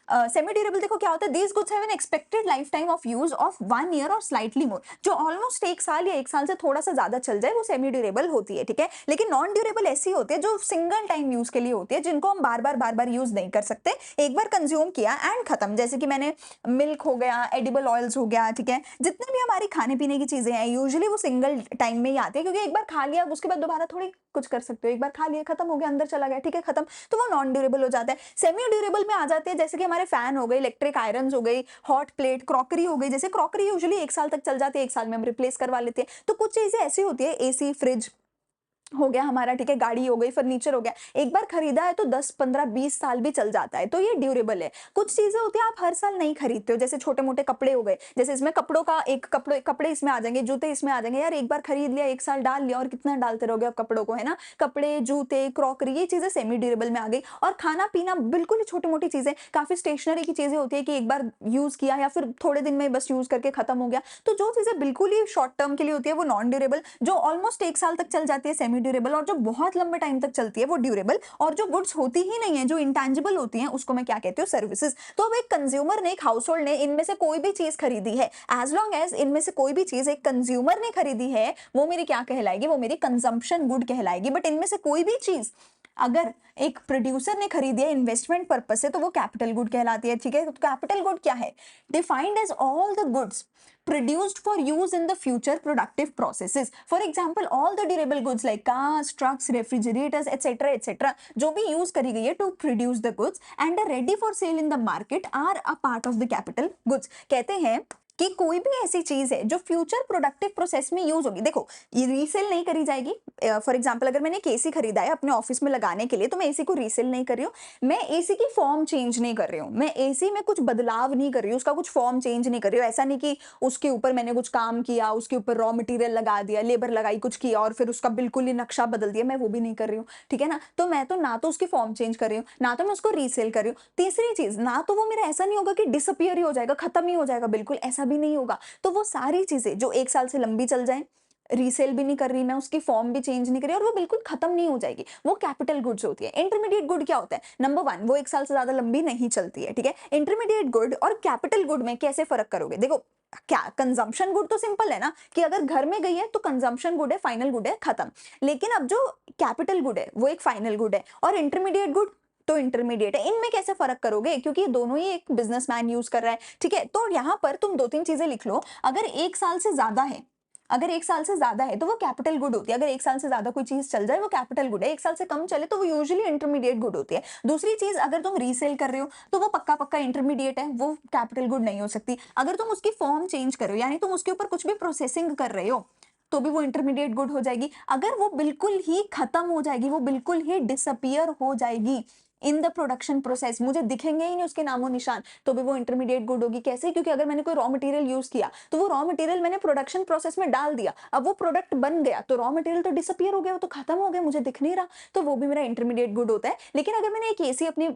सेमी ड्यूरेबल, देखो क्या होता है, these goods have an expected life time of use of 1 year और स्लाइटली मोर, जो ऑलमोस्ट 1 साल या 1 साल से थोड़ा सा ज्यादा चल जाए वो सेमी ड्यूरेबल होती है, ठीक है। लेकिन नॉन ड्यूरेबल ऐसी होती है जो सिंगल टाइम यूज के लिए होती है, जिनको हम बार बार यूज नहीं कर सकते, एक बार कंज्यूम किया एंड खत्म। जैसे कि मैंने मिल्क हो गया, एडिबल ऑयल्स हो गया, ठीक है, जितने भी हमारी खाने पीने की चीजें हैं यूजुअली वो सिंगल टाइम में ही आती है, क्योंकि एक बार खा लिया उसके बाद दोबारा थोड़ी कुछ कर सकते हो, एक बार खा लिया खत्म हो गया, अंदर चला गया, ठीक है, खत्म, तो वो नॉन ड्यूरेबल हो जाता है। सेमी ड्यूरेबल में आ जाते हैं जैसे कि हमारे फैन हो गए, इलेक्ट्रिक आयरन हो गई, हॉट प्लेट, क्रॉकरी हो गई। जैसे क्रॉकरी यूजुअली 1 साल तक चल जाती है, 1 साल में हम रिप्लेस करवा लेते हैं। तो कुछ चीजें ऐसी होती है, एसी, फ्रिज हो गया हमारा, ठीक है, गाड़ी हो गई, फर्नीचर हो गया, एक बार खरीदा है तो 10, 15, 20 साल भी चल जाता है, तो ये ड्यूरेबल है। कुछ चीजें होती है आप हर साल नहीं खरीदते हो, जैसे छोटे मोटे कपड़े हो गए, जैसे इसमें कपड़ों का एक कपड़े इसमें आ जाएंगे, जूते इसमें आ जाएंगे, यार एक बार खरीद लिया, 1 साल डाल लिया और कितना डालते रहोगे आप कपड़ों को, है ना। कपड़े, जूते, क्रॉकरी, ये चीजें सेमी ड्यूरेबल में आ गई। और खाना पीना बिल्कुल ही छोटी मोटी चीजें, काफी स्टेशनरी की चीजें होती है कि एक बार यूज किया या फिर थोड़े दिन में बस यूज करके खत्म हो गया, तो जो चीजें बिल्कुल ही शॉर्ट टर्म के लिए होती है वो नॉन ड्यूरेबल, जो ऑलमोस्ट 1 साल तक चल जाती है सेमी ड्यूरेबल, और जो बहुत लंबे टाइम तक चलती है वो ड्यूरेबल। और जो गुड्स होती ही नहीं है, जो इंटेंजिबल होती हैं, उसको मैं क्या कहती हूँ, सर्विसेज। तो अब एक कंज्यूमर ने, एक हाउस होल्ड ने इनमें से कोई भी चीज खरीदी है, एज लॉन्ग एज इनमें से कोई भी चीज एक कंज्यूमर ने खरीदी है, वो मेरी क्या कहलाएगी, वो मेरी कंजम्पशन गुड कहलाएगी। बट इनमें से कोई भी चीज अगर एक प्रोड्यूसर ने खरीदी है इन्वेस्टमेंट पर्पज से तो वो कैपिटल गुड कहलाती है, ठीक है। तो कैपिटल गुड क्या है? Defined as all the goods produced for use in the future productive processes. For example, all the durable goods like cars, trucks, refrigerators, etc., etc., जो भी use करी गई है to produce the goods and are ready for sale in the market are a part of the capital goods. कहते हैं कि कोई भी ऐसी चीज है जो फ्यूचर प्रोडक्टिव प्रोसेस में यूज होगी, देखो ये रीसेल नहीं करी जाएगी। फॉर एग्जांपल अगर मैंने एक एसी खरीदा है अपने ऑफिस में लगाने के लिए तो मैं एसी को रीसेल नहीं कर रही हूँ, मैं एसी की फॉर्म चेंज नहीं कर रही हूँ, मैं एसी में कुछ बदलाव नहीं कर रही हूँ, उसका कुछ फॉर्म चेंज नहीं कर रही हूँ। ऐसा नहीं कि उसके ऊपर मैंने कुछ काम किया, उसके ऊपर रॉ मटेरियल लगा दिया, लेबर लगाई, कुछ किया और फिर उसका बिल्कुल ही नक्शा बदल दिया, मैं वो भी नहीं कर रही हूँ, ठीक है ना। तो मैं तो ना तो उसकी फॉर्म चेंज कर रही हूँ, ना तो मैं उसको रीसेल कर रही हूँ। तीसरी चीज, ना तो वो मेरा ऐसा नहीं होगा कि डिसअपियर ही हो जाएगा, खत्म ही हो जाएगा, बिल्कुल ऐसा भी नहीं होगा। तो वो सारी चीजें जो 1 साल से लंबी चल जाए, रीसेल भी नहीं कर रही, मैं उसकी फॉर्म भी चेंज नहीं कर रही और वो बिल्कुल खत्म नहीं हो जाएगी, वो कैपिटल गुड्स होती है। इंटरमीडिएट गुड क्या होता है? नंबर 1, वो 1 साल से ज्यादा लंबी नहीं चलती है, ठीक है। इंटरमीडिएट गुड और कैपिटल गुड में कैसे फर्क करोगे? देखो क्या कंजम्पशन गुड तो सिंपल है ना कि अगर घर में गई है तो कंजम्पशन गुड है, फाइनल गुड है, खत्म। लेकिन अब जो कैपिटल गुड है वो एक फाइनल गुड है और इंटरमीडिएट गुड तो इंटरमीडिएट है। इनमें कैसे फर्क करोगे? क्योंकि ये दोनों ही एक बिजनेसमैन यूज कर रहा है, ठीक है। तो यहां पर तुम 2-3 चीजें लिख लो। अगर 1 साल से ज्यादा है, अगर 1 साल से ज्यादा है तो वो कैपिटल गुड होती है। अगर 1 साल से ज्यादा कोई चीज चल जाए वो कैपिटल गुड है, 1 साल से कम चले तो वो यूजुअली इंटरमीडिएट गुड होती है। दूसरी चीज, अगर तुम रीसेल कर रहे हो तो वो पक्का पक्का इंटरमीडिएट है, वो कैपिटल गुड नहीं हो सकती। अगर तुम उसकी फॉर्म चेंज कर रहे हो यानी तुम उसके ऊपर कुछ भी प्रोसेसिंग कर रहे हो तो भी वो इंटरमीडिएट गुड हो जाएगी। अगर वो बिल्कुल ही खत्म हो जाएगी, वो बिल्कुल ही डिसअपियर हो जाएगी इन द प्रोडक्शन प्रोसेस, मुझे दिखेंगे ही नहीं उसके नामो निशान, तो भी वो इंटरमीडिएट गुड होगी। कैसे? क्योंकि अगर मैंने कोई रॉ मटेरियल यूज किया तो वो रॉ मटेरियल मैंने प्रोडक्शन प्रोसेस में डाल दिया, अब वो प्रोडक्ट बन गया तो रॉ मटेरियल तो डिसअपियर हो गया, वो तो खत्म हो गया, मुझे दिख नहीं रहा, तो वो भी मेरा इंटरमीडिएट गुड होता है। लेकिन अगर मैंने एक एसी अपनी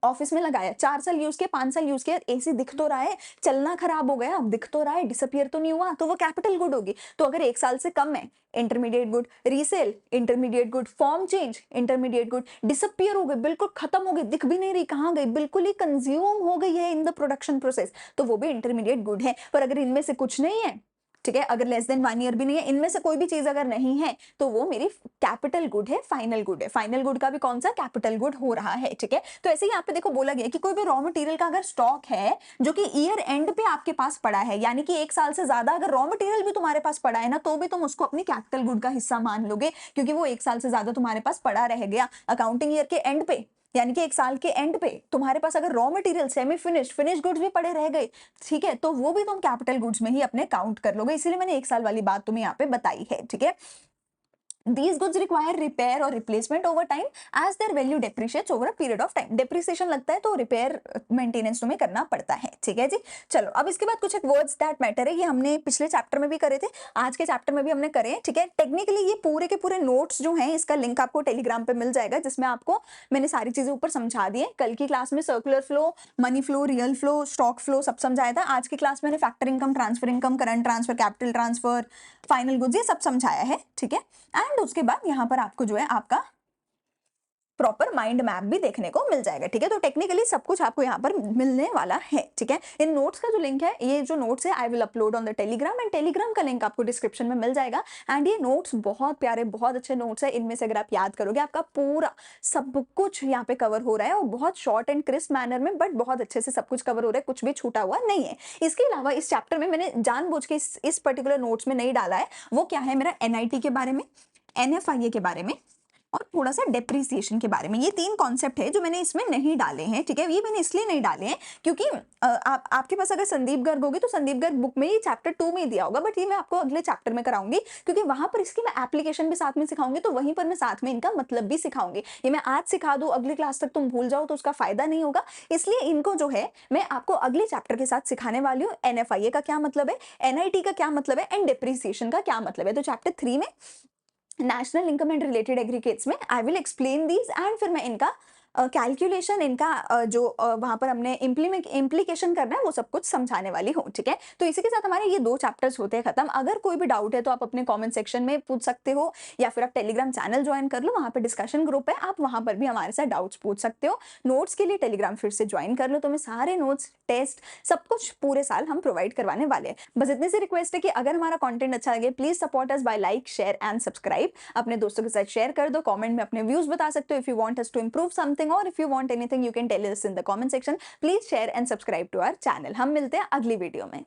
ऑफिस में लगाया, 4 साल यूज किया, 5 साल यूज किया, एसी दिख तो रहा है, चलना खराब हो गया, दिख तो रहा है, डिसअपियर तो नहीं हुआ, तो वो कैपिटल गुड होगी। तो अगर 1 साल से कम है, intermediate good. Resale, intermediate good. Form change, intermediate good. Disappear हो गई, बिल्कुल खत्म हो गई, दिख भी नहीं रही, कहां गई, बिल्कुल ही कंज्यूम हो गई है इन द प्रोडक्शन प्रोसेस, तो वो भी इंटरमीडिएट गुड है। पर अगर इनमें से कुछ नहीं है, ठीक है, अगर लेस देन 1 ईयर भी नहीं है, इनमें से कोई भी चीज अगर नहीं है तो वो मेरी कैपिटल गुड है, फाइनल गुड है। फाइनल गुड का भी कौन सा? कैपिटल गुड हो रहा है, ठीक है। तो ऐसे ही यहाँ पे देखो बोला गया कि कोई भी रॉ मटेरियल का अगर स्टॉक है जो कि ईयर एंड पे आपके पास पड़ा है, यानी कि 1 साल से ज्यादा अगर रॉ मटेरियल भी तुम्हारे पास पड़ा है ना, तो भी तुम उसको अपनी कैपिटल गुड का हिस्सा मान लोगे, क्योंकि वो 1 साल से ज्यादा तुम्हारे पास पड़ा रह गया। अकाउंटिंग ईयर के एंड पे, यानी कि 1 साल के एंड पे तुम्हारे पास अगर raw material, semi finished, finish goods भी पड़े रह गए, ठीक है, तो वो भी तुम कैपिटल गुड्स में ही अपने काउंट कर लोगे। इसीलिए मैंने 1 साल वाली बात तुम्हें यहाँ पे बताई है, ठीक है। These goods require repair or replacement over time as their value depreciates over a period of time. Depreciation लगता है तो रिपेयर मेंटेनेंस तुम्हें करना पड़ता है, ठीक है जी। चलो अब इसके बाद कुछ एक वर्ड्स दैट मैटर है, ये हमने पिछले चैप्टर में भी करे थे, आज के चैप्टर में भी हमने करे हैं, ठीक है। टेक्निकली ये पूरे के पूरे नोट्स जो हैं, इसका लिंक आपको टेलीग्राम पे मिल जाएगा, जिसमें आपको मैंने सारी चीजें ऊपर समझा दी है। कल की क्लास में circular flow, money flow, real flow, stock flow सब समझाया था। आज की क्लास में मैंने factor income, transfer income, current transfer, capital transfer, final goods, ये सब समझाया है, ठीक है। एंड उसके बाद यहाँ पर आपको जो है आपका प्रॉपर माइंड मैप भी देखने को मिल जाएगा, ठीक है। तो टेक्निकली सब कुछ आपको यहाँ पर मिलने वाला है, ठीक है। इन नोट्स का जो लिंक है, ये जो नोट्स है I will upload on the Telegram, and Telegram का लिंक आपको डिस्क्रिप्शन में मिल जाएगा। एंड ये नोट्स बहुत प्यारे, बहुत अच्छे नोट्स है, इनमें से अगर आप याद करोगे आपका पूरा सब कुछ यहाँ पे कवर हो रहा है, और बहुत शॉर्ट एंड क्रिस्प मैनर में, बट बहुत अच्छे से सब कुछ कवर हो रहा है, कुछ भी छूटा हुआ नहीं है। इसके अलावा इस चैप्टर में मैंने जानबूझ के इस पर्टिकुलर नोट्स में नहीं डाला है, वो क्या है, मेरा एनआईटी के बारे में, एनएफआईए के बारे में और थोड़ा सा डेप्रिसिएशन के बारे में। ये 3 कॉन्सेप्ट है जो मैंने इसमें नहीं डाले हैं, ठीक है। ये मैंने इसलिए नहीं डाले हैं क्योंकि आपके पास अगर संदीप गर्ग होगी तो संदीप गर्ग बुक में ही चैप्टर 2 में ही दिया होगा, बट ये मैं आपको अगले चैप्टर में कराऊंगी, क्योंकि वहां पर इसकी मैं एप्लीकेशन भी साथ में सिखाऊंगी, तो वहीं पर मैं साथ में इनका मतलब भी सिखाऊंगी। ये मैं आज सिखा दूं, अगली क्लास तक तुम भूल जाओ तो उसका फायदा नहीं होगा, इसलिए इनको जो है मैं आपको अगले चैप्टर के साथ सिखाने वाली हूँ। एनएफआईए का क्या मतलब है, एनआईटी का क्या मतलब है, एंड डेप्रिसिएशन का क्या मतलब है। तो चैप्टर 3 में national income and related aggregates में I will explain these, and फिर मैं इनका कैलकुलेशन इनका जो वहाँ पर हमने इम्प्लीकेशन करना है वो सब कुछ समझाने वाली हूँ, ठीक है? तो इसी के साथ हमारे ये 2 चैप्टर्स होते हैं खत्म। अगर कोई भी डाउट है तो आप अपने कमेंट सेक्शन में पूछ सकते हो या फिर आप टेलीग्राम चैनल जॉइन कर लो, वहाँ पे डिस्कशन ग्रुप है, आप वहाँ पर भी हमारे साथ डाउट्स पूछ सकते हो। नोट्स के लिए टेलीग्राम फिर से जॉइन कर लो, तुम्हें सारे नोट्स, टेस्ट सब कुछ पूरे साल हम प्रोवाइड करवाने वाले हैं। बस इतनी सी रिक्वेस्ट है कि अगर हमारा कंटेंट अच्छा लगे please support us by like, share and subscribe. अपने दोस्तों के साथ शेयर कर दो, कमेंट में अपने व्यूज बता सकते हो। If you want us to improve something और if you want anything you can tell us in the comment section. Please share and subscribe to our channel. हम मिलते हैं अगली वीडियो में।